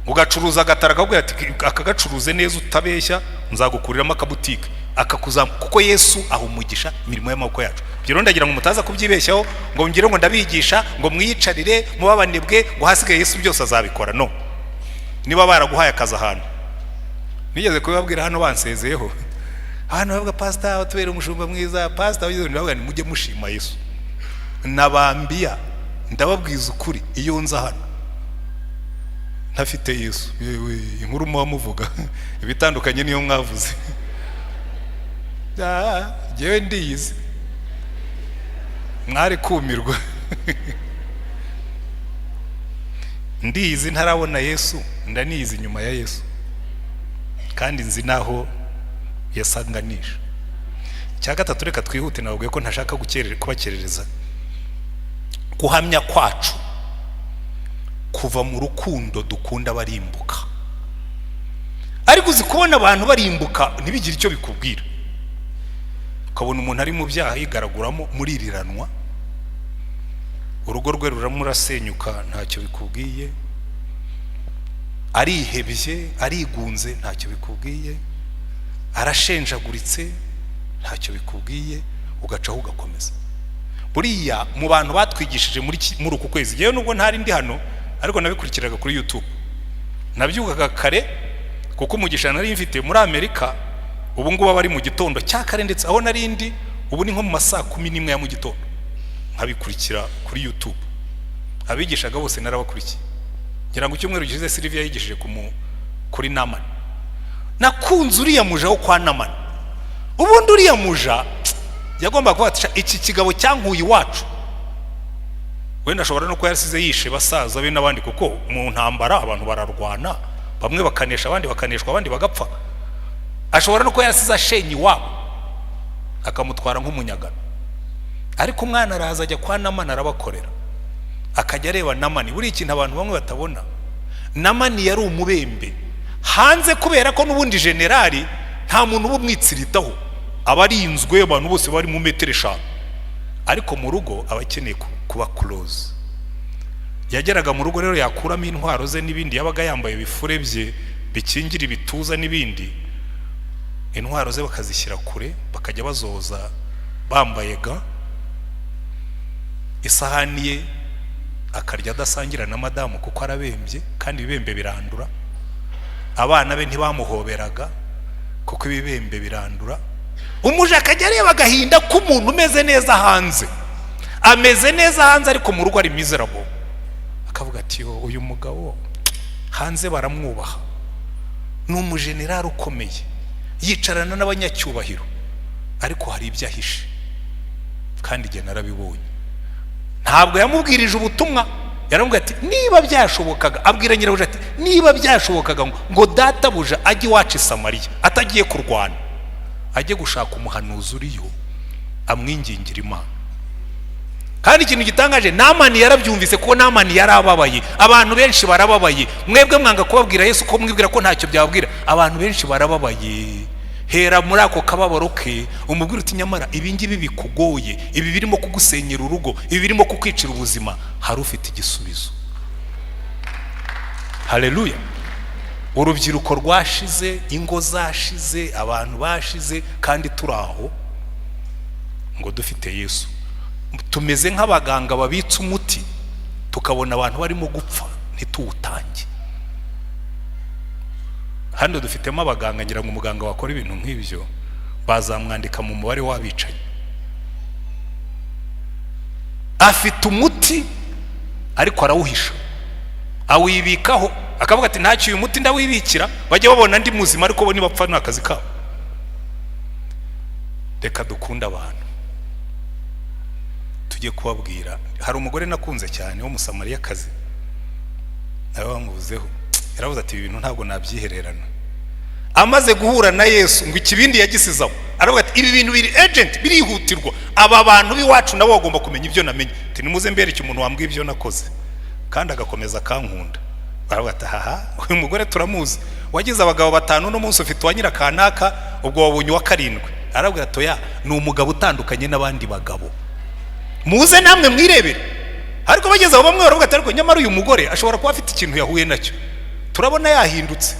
Ugacuruza agatara akabwira ati akagacuruze neza utabeshya, nzagukuriramo akabutike akakuzamuka, kuko Yesu aho umugisha imirimo y'amaboko yacu. Byo ndagira ngo mutaza kubyibeshyaho ngo ngire ngo ndabigisha ngo mwiyicarire mubabanebwe ngo hasigaye Yesu byose azabikora. No. Niba baraguhaye akazi ahantu, nigeze kubabwira hano bansezeyeho, hano bavuga pastor atubera umushumba mwiza, pastor wagize ndavuga ni mujye mushima Yesu. Nabambia ndababwiza ukuri iyo nza hano ntafite Yesu, yewe inkuru muvuga ibitandukanye niyo mwavuze. Jewe ndiyizi mwari kumirwa. Ndiyizi ntarabona Yesu, ndaniyizi nyuma ya Yesu, kandi nzi naho yasanganisha. Cya gatatu reka twihute, nababwiye ko ntashaka kubakerereza. Guhamya kwacu kuva mu rukundo dukunda barimbuka. Ariko uzi kubona abantu barimbuka ntibigire icyo bikubwira. Ukabona umuntu ari mu byaha yigaraguramo muririranwa, urugo rwe ruramurasenyuka ntacyo bikubwiye, arihebye arigunze ntacyo bikubwiye, arashenjaguritse ntacyo bikubwiye, ugacaho ugakomeza. Buriya mu bantu batwigishije muri uku kwezi, yewe nubwo ntari ndi hano ariko nabikurikiraga kuri YouTube, nabyukaga kare kuko umugisha nari mfite muri Amerika. Ubu ngubu bari mu gitondo cya kare, ndetse aho nari ndi ubu ni nko mu masaa 11 ya mu gitondo, nkabikurikira kuri YouTube. Abigishaga bose narabakurikiye. Ngira ngo icyumweru gishize Sylvia yigishije kuri Namani. Nakunze uriya muja wo kwa Namani. Ubundi uriya muja yagomba kubatisha iki kigabo cyankuye iwacu. Wenda ashobora no ko yarasize yishe basaza be n'abandi, kuko mu ntambara abantu bararwana, bamwe bakanesha abandi bakaneshwa abandi bagapfa. Ashobora no ko yarasize ashenye iwabo akamutwara nk'umunyagano. Ariko umwana araza ajya kwa Namani arabakorera, akajya areba Namani. Buri ikintu abantu bamwe batabona, Namani yari umubembe hanze, kubera ko n'ubundi generali nta muntu ubumwitsiritaho, abarinzwe abantu bose bari mu metero 5, ariko mu rugo abakeneye kuba close. Yageraga mu rugo rero yakuramo intwaro ze n'ibindi, yabaga yambaye bifure bye bikingira ibituza n'ibindi, intwaro ze bakazishyira kure, bakajya bazoza bambaye ga. Isahani ye akarya adasangira na madamu kuko arabembye, kandi ibibembe birandura. Abana be ntibamuhoberaga kuko ibibembe birandura. Umuja akajya areba agahinda k'umuntu umeze neza hanze, ameze neza hanze ariko mu rugo ari miserable. Akavuga ati uyu mugabo hanze baramwubaha, ni umujenerali ukomeye, yicarana n'abanyacyubahiro, ariko hari ibyo ahishe, kandi jye narabibonye. Ntabwo yamubwirije ubutumwa, yaramubwira ati niba byashobokaga, abwira nyirabuja ati niba byashobokaga ngo databuja ajye iwacu i Samariya atagiye kurwana, ajye gushaka umuhanuzi uriyo amwingingira Imana. Kandi ikintu gitangaje, Namani yarabyumvise, kuko Namani yarababaye. Abantu benshi barababaye. Mwebwe mwanga kubabwira Yesu ko mwibwira ko ntacyo byabwira. Abantu benshi barababaye. Hera muri ako kababaro ke umubwira uti nyamara ibi ngibi bikugoye, ibi birimo kugusenyera urugo, ibi birimo kukwicira ubuzima, hari ufite igisubizo. Haleluya. Urubyiruko rwashize, ingo zashize, abantu bashize, kandi turaho ngo dufite Yesu. Tumeze nk'abaganga babitse umuti, tukabona abantu barimo gupfa ntituwutange. Hano dufitemo abaganga, ngira ngo umuganga wakora ibintu nk'ibyo bazamwandika mu mubare w'abicaye. Afite umuti ariko arawuhisha, awibikaho, akavuga ati ntacyo uyu muti ndawibikira, bajye babona ndi muzima ariko bo nibapfa n'akazi kabo. Reka dukunda abantu, tujye kubabwira. Hari umugore nakunze cyane wo Musamariyakazi, nawe bamuvuzeho, yaravuze ati ibi bintu ntabwo nabyihererana. Amaze guhura na Yesu ngo ikibindi yagisizaho, aravuga ati ibi bintu biri agent, birihutirwa, aba bantu biwacu nabo bagomba kumenya ibyo namenye. Ati nimuze mbereke umuntu wambwiye ibyo nakoze, kandi agakomeza kankunda. Baravuga ati haha, uyu mugore turamuzi, wagize abagabo 5 no munsi ufite wanyira kanaka, ubwo wabonye wa 7. Aravuga ati oya, ni umugabo utandukanye n'abandi bagabo, muze namwe mwirebere. Ariko bageze aho bamwe baravuga ati ariko nyamara uyu mugore ashobora kuba afite ikintu yahuye nacyo, turabona yahindutse.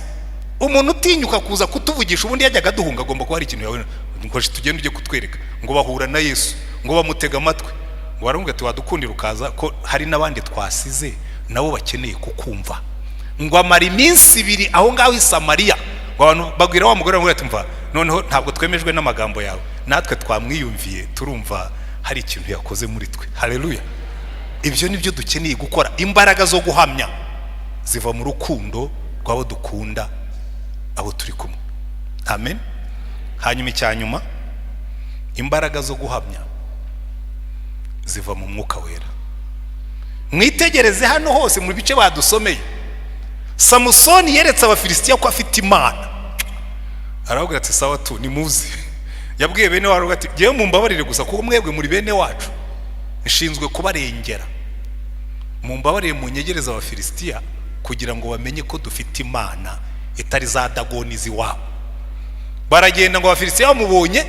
Umuntu utinyuka kuza kutuvugisha, ubundi yajyaga duhunga, agomba kuba hari ikintu yahuye. Ngo tugende ujye kutwereka, ngo bahura na Yesu, ngo bamutega amatwi, ngo baravuga ati wadukundira ukaza, ko hari n'abandi twasize nabo bakeneye kukumva. Ngo amara iminsi 2 aho ngaho i Samariya. Abantu bagwira wa mugore ngo ati mva noneho ntabwo twemejwe n'amagambo yawe, natwe twamwiyumviye turumva hari ikintu yakoze muri twe. Haleluya. Ibyo nibyo dukeneye gukora. Imbaraga zo guhamya ziva mu rukundo rw'abo dukunda, abo turi kumwe. Amen. Hanyuma icyanyuma, imbaraga zo guhamya ziva mu mwuka wera. Mwitegereze hano hose mu bice badusomeye, Samusoni yeretse abafilisitiya ko afite Imana. Aravuga ati sawa tu nimuzi. Yabwiye bene waro ati giye mumbabarire gusa kuko mwebwe muri bene wacu nshinzwe kubarengera. Mumbabarire munyegereza abafilisitiya kugira ngo bamenye ko dufite Imana itari za Dagoni ziwabo. Baragenda ngo abafilisitiya bamubonye,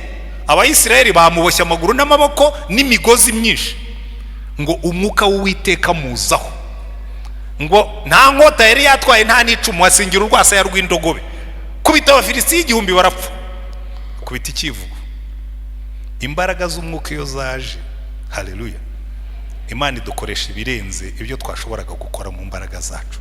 Abayisiraheli bamuboshya amaguru n'amaboko n'imigozi myinshi, ngo umwuka w'Uwiteka muzaho, ngo nta nkota yari yatwaye nta n'icumu, asingira urwasaya rw'indogobe, kubita abafilisitiya 1000 barapfa. Kubita ikivugo. Imbaraga z'umwuka iyo zaje, haleluya, Imana idukoresha ibirenze ibyo twashoboraga gukora mu mbaraga zacu.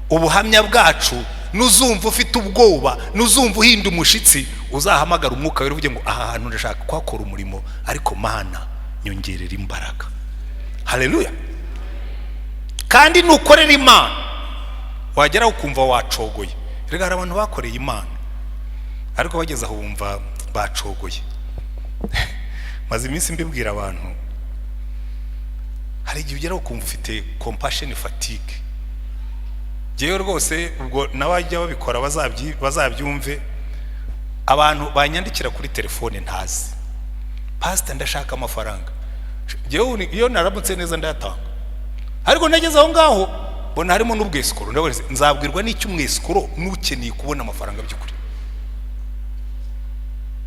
Ubuhamya bwacu nuzumva ufite ubwoba, nuzumva uhinda umushitsi, uzahamagara umwuka wera uvuge ngo aha hantu ndashaka kwakora umurimo, ariko Mana nyongerera imbaraga. Haleluya. Kandi nukorera Imana wagera ukumva wacogoye. Rega hari abantu bakoreye Imana ariko bageze aho bumva bacogoye. Maze iminsi mbibwira abantu, hari igihe ugera ukumva ufite compassion fatigue. Jewe rwose ubwo nabajya babikora bazabyumve. Abantu banyandikira kuri telefone ntazi, pastor ndashaka amafaranga. Jewe iyo naramutse neza ndayatanga, ariko nageze aho ngaho bona harimo n'ubwesikoro. Ndabaze nzabwirwa n'icyo umwesikoro nukeneye kubona amafaranga by'ukuri.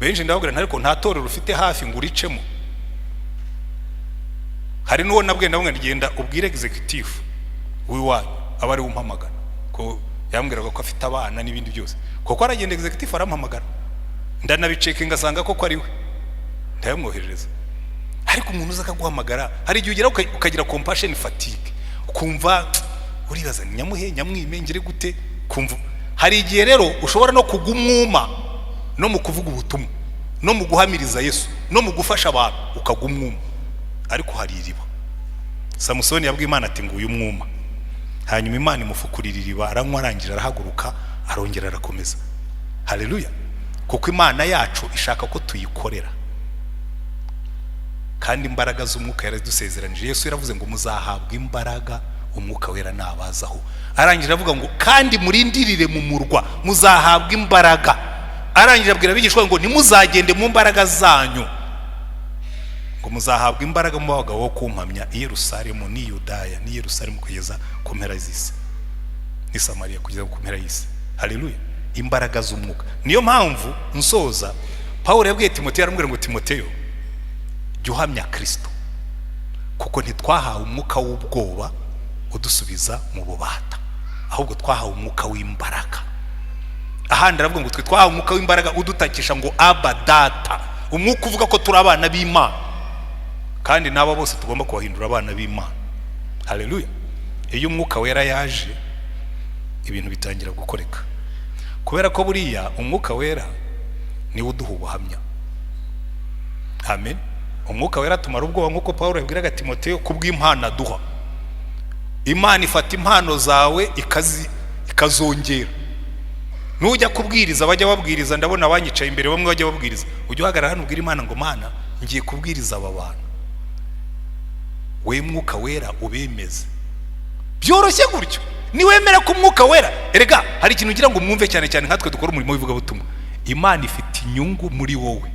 Benshi ndababwira ntariko nta torero ufite hafi ngo uricemo. Hari n'uwo nabwe ndabona ngenda ubwire executive wiwanyu abari umpamagara ko yambwiraga ko afite abana n'ibindi byose, kuko aragenda executive arampamagara, ndanabiceke ngasanga ko ari we, ndayamwoherereza. Ariko umuntu uza akaguhamagara, hari igihe ugera ukagira compassion fatigue, ukumva uribaza nyamuhe nyamwime ngire gute. Kumva hari igihe rero ushobora no kugumwuma no mu kuvuga ubutumwa, no mu guhamiriza Yesu, no mu gufasha abantu ukagumwuma. Ariko hari iriba. Samusoni yabwiye Imana ati nguyu umwuma, hanyuma Imana imufukurira iriba, aranywa arangira arahaguruka arongera arakomeza. Haleluya. Kuko Imana yacu ishaka ko tuyikorera, kandi imbaraga z'umwuka yaradusezeranije. Yesu yaravuze ngo muzahabwa imbaraga umwuka wera nabazaho. Arangira avuga ngo kandi murindirire mu murwa muzahabwa imbaraga. Arangira abwira abigishwa ngo ntimuzagende mu mbaraga zanyu, ngo muzahabwa imbaraga mu bagabo wo kumpamya i Yerusalemu ni Yudaya ni Yerusalemu kugeza ku mpera z'isi, ni Samariya kugeza ku mpera y'isi. Haleluya. Imbaraga z'umwuka. Niyo mpamvu nsoza Paulo yabwiye Timoteyo, aramubwira ngo Timoteyo jya uhamya Kristo, kuko ntitwahawe umwuka w'ubwoba udusubiza mu bubata, ahubwo twahawe umwuka w'imbaraga. Ahandi aravuga ngo twe twahawe umwuka w'imbaraga udutakisha ngo Aba Data, umwuka uvuga ko turi abana b'Imana, kandi n'aba bose tugomba kubahindura abana b'Imana. Haleluya. Iyo umwuka wera yaje ibintu bitangira gukoreka, kubera ko buriya umwuka wera niwe uduha ubuhamya. Amen. Umwuka wera tumara ubwoba, nk'uko Paulo yabwiraga Timoteyo, kubw'impano aduha. Imana ifata impano zawe ikazongera. Nujya kubwiriza, bajya babwiriza, ndabona abanyicaye imbere bamwe bajya babwiriza, ujye uhagarara hano ubwira Imana ngo Mana ngiye kubwiriza aba bantu, we mwuka wera ubemeze. Byoroshye gutyo. Niwemera ko umwuka wera, erega hari ikintu ugira ngo mwumve cyane cyane nkatwe dukora umurimo w'ivuga butumwa, Imana ifite inyungu muri wowe.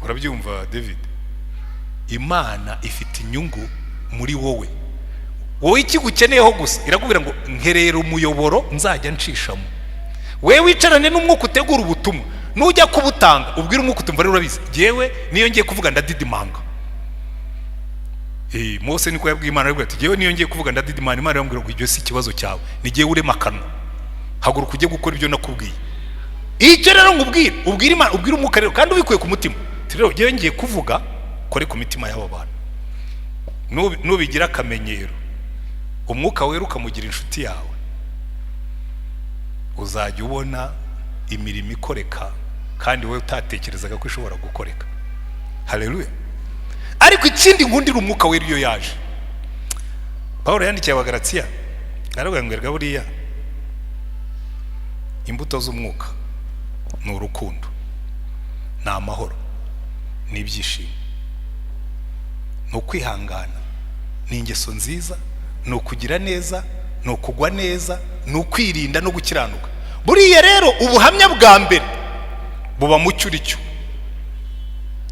Urabyumva David? Imana ifite inyungu muri wowe. Wowe ikigukeneyeho gusa irakubwira ngo nkerera umuyoboro nzajya nshishamo. Wewe wicarane n'umwuka utegura ubutumwa, nujya kubutanga ubwira umwuka utumva rero urabizi, jewe niyo ngiye kuvuga ndadidimanga. Mose niko yabwiye Imana, aravuga ati jewe niyo ngiye kuvuga ndadidimanga. Imana irambwira ngo ibyo si ikibazo cyawe, ni jewe urema kanwa, haguruka ujye gukora ibyo nakubwiye. Icyo rero ngubwira, ubwira Imana, ubwira umwuka rero, kandi ubikuye ku mutima. Rero jewe ngiye kuvuga kore ku mitima y'aba bantu. Nubigira akamenyero, umwuka wera ukamugira inshuti yawe, uzajya ubona imirimo ikoreka kandi we utatekerezaga ko ishobora gukoreka. Haleluya. Ariko ikindi nkundira umwuka wera iyo yaje. Paulo yandikiye Abagalatiya aravuga ngo erega buriya imbuto z'umwuka ni urukundo, ni amahoro, ni ibyishimo, ni ukwihangana, ni ingeso nziza, ni ukugira neza, ni ukugwa neza, ni ukwirinda no gukiranuka. Buriya rero ubuhamya bwa mbere buba mu cyuricyo.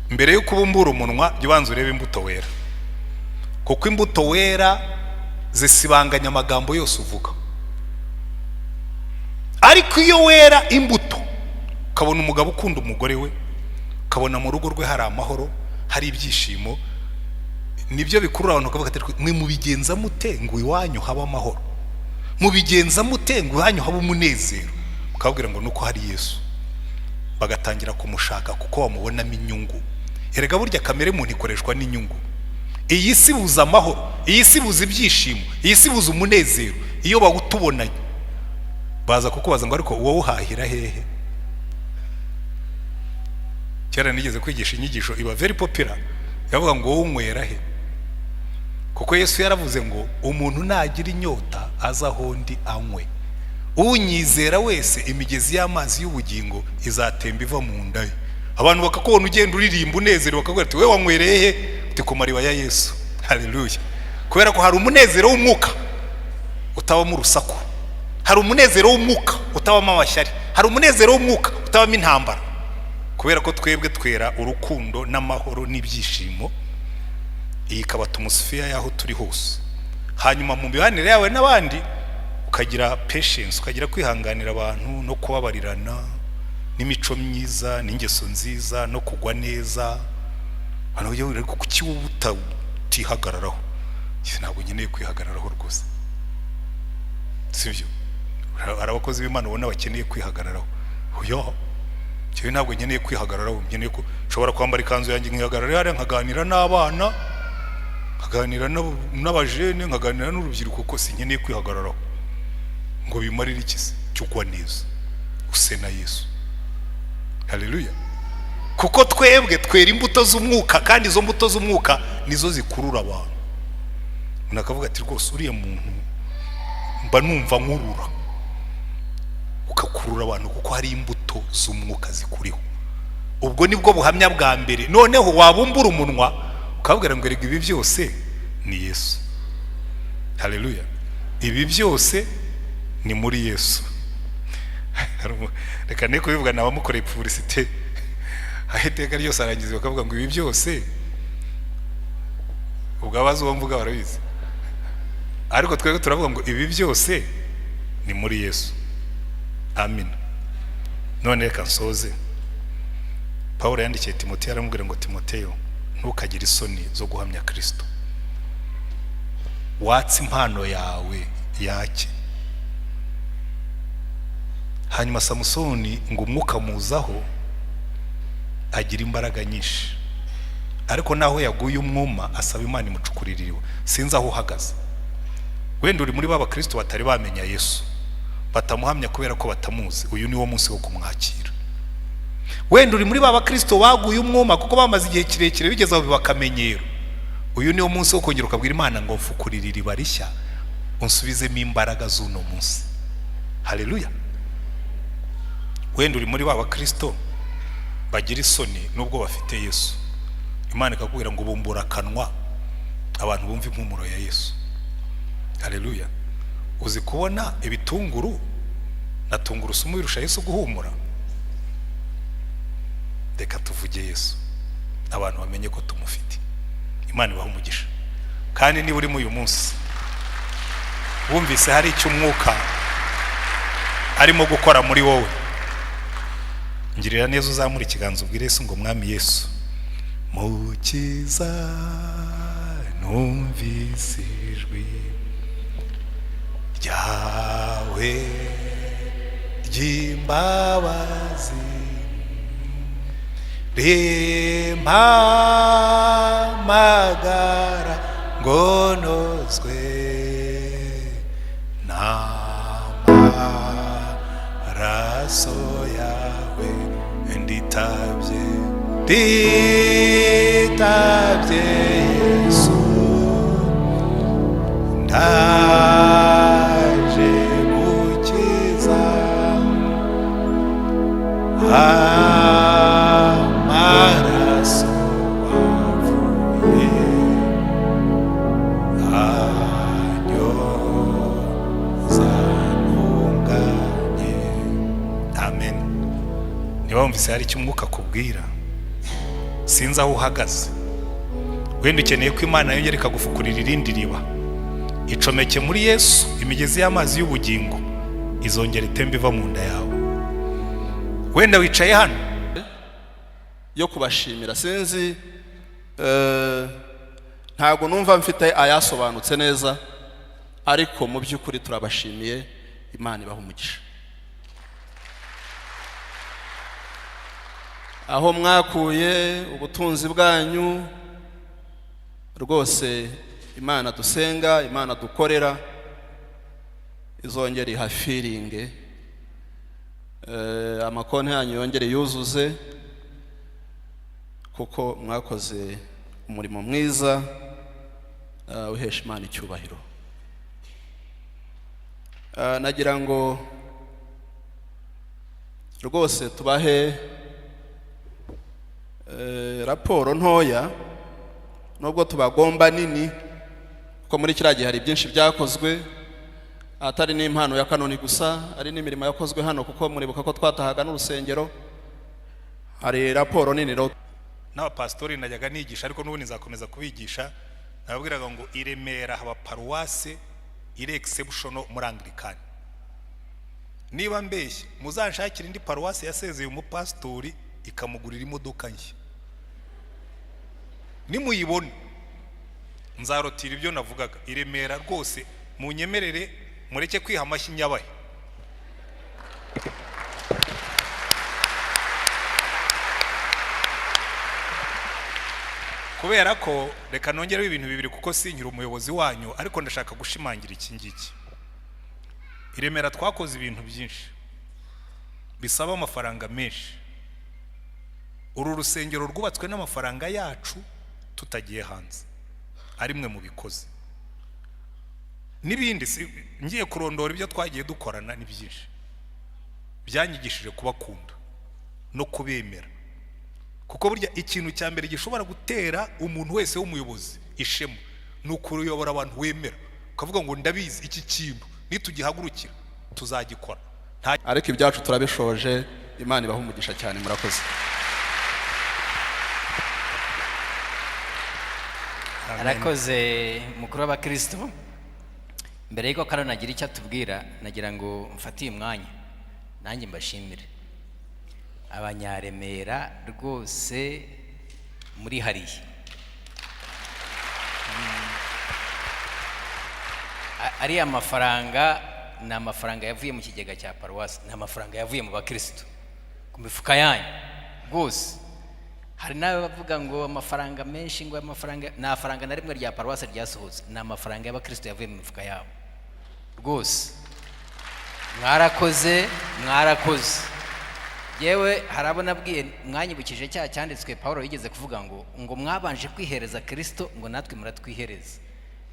Mbere yo kubumbura umunwa jya ubanza urebe imbuto wera, kuko imbuto wera zisibanganya amagambo yose uvuga. Ariko iyo wera imbuto, ukabona umugabo ukunda umugore we, ukabona mu rugo rwe hari amahoro, hari ibyishimo, nibyo bikurura abantu bakavuga ati mwe mubigenza mute ngo iwanyu haba amahoro, mubigenza mute ngo iwanyu haba umunezero? Mukabwira ngo nuko hari Yesu, bagatangira kumushaka kuko bamubonamo inyungu. Erega burya kamere muntu ikoreshwa n'inyungu. Iyi si buza amahoro, iyi si buza ibyishimo, iyi si buza umunezero. Iyo bawutubonanye baza kukubaza ngo ariko wowe uhahira hehe? Cyera nigeze kwigisha inyigisho iba very popular, yavuga ngo wowe unywera he? Kuko Yesu yaravuze ngo umuntu nagira inyota aza hondi anywe, unyizera wese imigezi y'amazi y'ubugingo izatemba iva mu nda ye. Abantu bakakubona ugenda uririmba unezero, bakakubwira ati wewe wanywereye he? Uti ku mariba ya Yesu. Haleluya. Kubera ko hari umunezero w'umwuka utabamo urusaku, hari umunezero w'umwuka utabamo amashyari, hari umunezero w'umwuka utabamo intambara. Kubera ko twebwe twera urukundo n'amahoro n'ibyishimo, iyi ikaba atmosphere yaho turi hose. Hanyuma mu mibanire yawe n'abandi ukagira patience, ukagira kwihanganira abantu no kubabarirana, n'imico myiza, n'ingeso nziza, no kugwa neza. Hano yo rero kuki utihagararaho? Ntabwo nkeneye kwihagararaho rwose, sibyo? Hari abakozi b'Imana ubona bakeneye kwihagararaho. Oya, cyo ntabwo nkeneye kwihagararaho. Nkeneye ko nshobora kwambara ikanzu yanjye nkihagarara nkaganira n'abana, nkaganira n'abajene, nkaganira n'urubyiruko, ko sinkeneye kwihagararaho ngo bimarire ikisi cy'ukwa neza use na Yesu. Haleluya. Kuko twebwe twera imbuto z'umwuka, kandi izo mbuto z'umwuka nizo zikurura abantu. Unakavuga ati rwose uriya muntu mba numva nkurura, ukakurura abantu kuko hari imbuto z'umwuka zikuriho. Ubwo nibwo buhamya bwa mbere. Noneho wabumbura umunwa ukabwira ngo erega ibi byose ni Yesu. Haleluya. Ibi byose ni muri Yesu. Reka ne kubivuga nabamukoreye publicité, ahiteka ryose arangiza bakavuga ngo ibi byose, ubwo abazi uwo mvuga barabizi. Ariko twebwe turavuga ngo ibi byose ni muri Yesu. Amen. None reka nsoze. Paulo yandikiye Timoteyo aramubwira ngo Timoteyo, ntukagire isoni zo guhamya Kristo. Watsi impano yawe yake. Hanyuma Samusoni ngo umwuka muzaho agira imbaraga nyinshi, ariko naho yaguye umwuma asaba Imana imucukuriririwe. Sinzi aho uhagaze. Wenda uri muri baba Kristo batari bamenya Yesu, batamuhamya kubera ko batamuzi. Uyu ni wo munsi wo kumwakira. Wenda uri muri baba Kristo baguye umwuma kuko bamaze igihe kirekire bigeze aho bibakamenyero. Uyu ni wo munsi wo kongera ukabwira Imana ngo mfukuririre barishya, unsubizemo imbaraga z'uno munsi. Haleluya. Wenda uri muri baba Kristo bagira isoni nubwo bafite Yesu, Imana ikakubwira ngo bumbura kanwa abantu bumva impumuro ya Yesu. Haleluya. Uzi kubona ibitunguru na tungurusumu birusha Yesu guhumura? Reka tuvuge Yesu, abantu bamenye ko tumufite. Imana ibaha umugisha. Kandi niba uri mu uyu munsi wumvise hari icyo umwuka arimo gukora muri wowe, ngirira neza uzamura ikiganza ubwire Yesu ngo mwami Yesu, mukiza numvise ijwi ryawe ry'imbabazi rimpamagara ngo nozwe n'amaraso amaraso yawe nditabye Yesu ndaje mukiza amaraso wavuye anyoza ntunganye. Amen. Niba wumvise hari icyo umwuka akubwira, sinzi aho uhagaze, wenda ukeneye ko Imana yongera ikagufukurira irindi riba, icomeke muri Yesu, imigezi y'amazi y'ubugingo izongera itemba iva mu nda yawe. Wenda wicaye hano yo kubashimira, sinzi ntago numva mfite ayasobanutse neza, ariko mu by'ukuri turabashimiye. Imana ibaha umugisha. Aho mwakuye ubutunzi bwanyu, rwose Imana dusenga, Imana dukorera izongera ihafiringe, amakonti yanyu yongere yuzuze, kuko mwakoze umurimo mwiza uhesha Imana icyubahiro. Nagira ngo rwose tubahe raporo ntoya, nubwo tubagomba nini, kuko muri kiriya gihe hari byinshi byakozwe, atari n'impano ya kanoni gusa, ari n'imirimo yakozwe hano, kuko muribuka ko twatahaga n'urusengero. Hari raporo nini n'abapastori najyaga nigisha, ariko n'ubundi nzakomeza kubigisha. Nababwiraga ngo i Remera haba paruwase iri exceptional muri Anglikani. Niba mbeshye muzanshakira indi paruwase yasezeye umupastori ikamugurira imodoka nshya, nimuyibone nzarotira ibyo navugaga. I Remera rwose munyemerere, mureke kwiha amashyi nyabahe. Kubera ko reka nongereho ibintu bibiri, kuko sinkira umuyobozi wanyu, ariko ndashaka gushimangira iki ngiki. I Remera twakoze ibintu byinshi bisaba amafaranga menshi. Uru rusengero rwubatswe n'amafaranga yacu tutagiye hanze, ari mwe mu bikoze. N'ibindi ngiye kurondora ibyo twagiye dukorana ni byinshi, byanyigishije kubakunda no kubemera, kuko burya ikintu cya mbere gishobora gutera umuntu wese w'umuyobozi ishema ni ukuyobora abantu wemera, ukavuga ngo ndabizi iki kintu nitugihagurukira tuzagikora. Ariko ibyacu turabishoje. Imana ibaha umugisha cyane, murakoze. Arakoze mukuru w'abakristo. Mbere yuko Karoli nagira icyo atubwira, nagira ngo mfatiye umwanya nanjye mbashimire Abanyaremera rwose muri hariya. Ari amafaranga, ni amafaranga yavuye mu kigega cya paruwasi, ni amafaranga yavuye mu bakristo ku mifuka yanyu rwose. Hari nawe bavuga ngo amafaranga menshi, ngo amafaranga, na faranga na rimwe rya paruwasi ryasohotse, ni amafaranga y'abakristo yavuye mu mifuka yabo rwose. Mwarakoze, mwarakoze. Yewe harabona bwiye mwanyibukije cya cyanditswe Paulo yigeze kuvuga ngo mwabanje kwihereza Kristo, ngo natwe muratwihereza.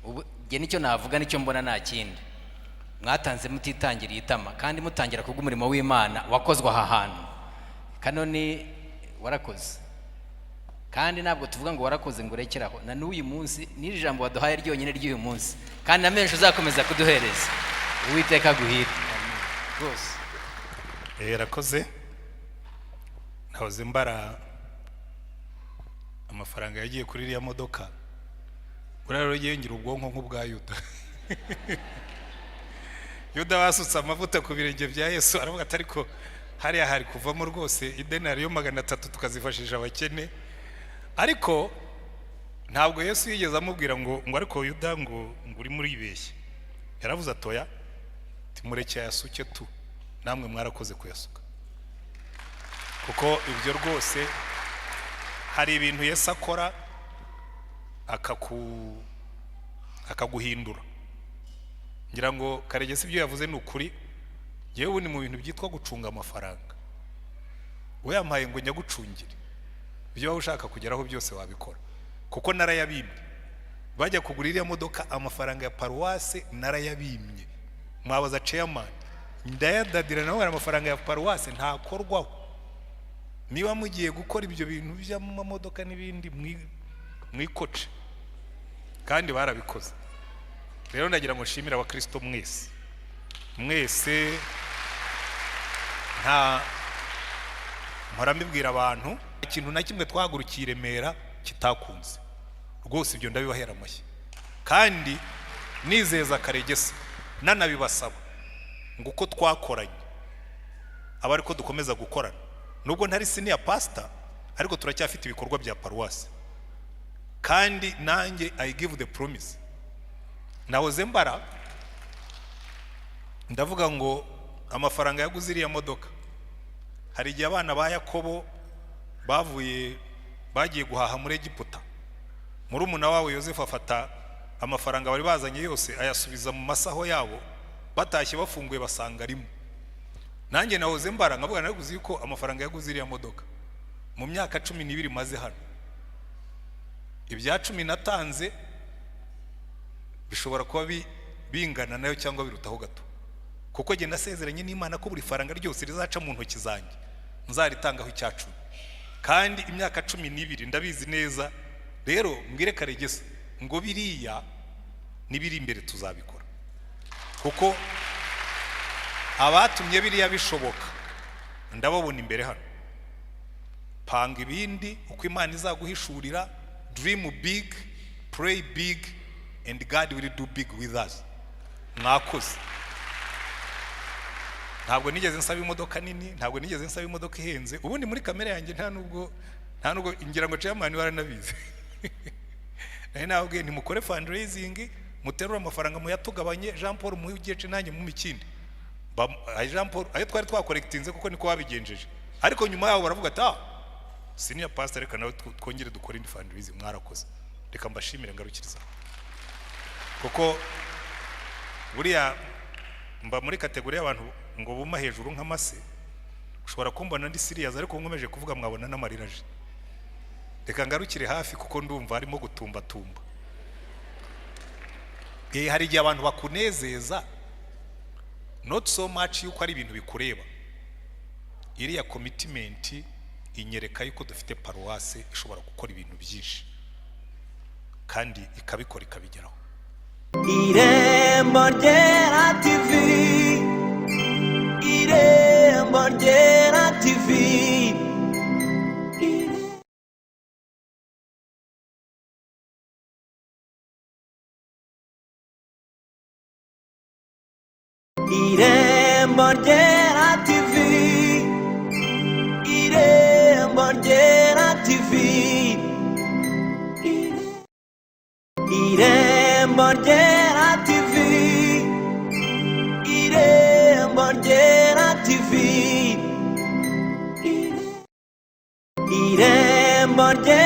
Ubu je nicyo navuga, nicyo mbona nta kindi. Mwatanze mutitangiriye itama, kandi mutangira kubwo umurimo w'Imana wakozwe aha hantu. Kanoni warakoze, kandi ntabwo tuvuga ngo warakoze ngo rekeraho. Na n'uyu munsi n'iri jambo waduhaye ryonyine ry'uyu munsi, kandi na menshi uzakomeza kuduhereza. Uwiteka guhira rwose. Yarakoze. Nahoze mbara amafaranga yagiye kuri iriya modoka, uraro yengera ubwonko nk'ubwa Yuda. Yuda wasutse amavuta ku birenge bya Yesu, aravuga ati ariko hariya hari kuvamo rwose idenari yo 300 tukazifashisha abakene. Ariko ntabwo Yesu yigeze amubwira ngo ariko Yuda ngo uri muri ibeshye. Yaravuze atoya, timureke yasuke tu, namwe mwarakoze kuyasuka. Kuko ibyo rwose hari ibintu Yesu akora akaguhindura. Ngira ngo Karegesi ibyo yavuze ni ukuri. yewe ni mu bintu byitwa gucunga amafaranga. We yampaye ngo nyagucungire ibyo waba ushaka kugeraho byose wabikora, kuko narayabimye. Bajya kugura iriya modoka amafaranga ya paruwase narayabimye, mwabaza chairman ndayadadira nawe amafaranga ya paruwase ntakorwaho. Niba mugiye gukora ibyo bintu by'amamodoka n'ibindi mwikoce, kandi barabikoze. Rero ndagira ngo nshimire abakristo mwese nta mparambibwira abantu ikintu na kimwe twagurukiye Remera kitakunze rwose, ibyo ndabibahera amashyi. Kandi nizeza Karegesa nanabibasaba ngo uko twakoranye aba ariko dukomeza gukorana, nubwo ntari senior pastor ariko turacyafite ibikorwa bya paruwase. Kandi nanjye I give the promise, nahoze mbara ndavuga ngo amafaranga yaguze iriya modoka, hari igihe abana ba Yakobo bagiye guhaha muri Egiputa, murumuna wawe Yosefu afata amafaranga bari bazanye yose ayasubiza mu masaho yabo, batashye bafunguye basanga arimo. Nanjye nahoze mbara nkavuga naguze ko amafaranga yaguze iriya modoka mu myaka 12 maze hano, ibya 10 natanze bishobora kuba bingana nayo cyangwa birutaho gato, kuko nge nasezeranye n'Imana ko buri faranga ryose rizaca mu ntoki zanjye nzaritangaho icyacu. Kandi imyaka 12 ndabizi neza. Rero mbwire Karegesa ngo biriya nibiri imbere tuzabikora, kuko abatumye biriya bishoboka ndababona imbere hano. Panga ibindi uko Imana izaguhishurira, dream big, pray big, and God will do big with us. Mwakoze. Ntabwo nigeze nsaba imodoka nini, ntabwo nigeze nsaba imodoka ihenze. Ubundi muri kamera yanjye nta nubwo ngira ngo chairman waranabize. Nabwiye ntimukore fundraising, muterura amafaranga muyatugabanye, Jean Paul muhugece nanjye mu mikindi. Jean Paul ayo twari twakorektinze kuko niko wabigenjeje, ariko nyuma yaho baravuga ati senior pastor reka nawe twongere dukora indi fundraising. Mwarakoze, reka mbashimire ngarukiriza, kuko buriya mba muri kategori y'abantu ngo buma hejuru nk'amase. Ushobora kumbona ndi serious ariko nkomeje kuvuga mwabona n'amariraje. Reka ngarukire hafi kuko ndumva harimo gutumba. Hari igihe abantu bakunezeza not so much yuko ari ibintu bikureba. Iriya commitment inyereka yuko dufite paruwase ishobora gukora ibintu byinshi kandi ikabikora ikabigeraho. Irembo ryera TV, Irembo ryera TV, Irembo ryera TV, Irembo ryera TV, Irembo ryera TV, Irembo ryera TV, Irembo ryera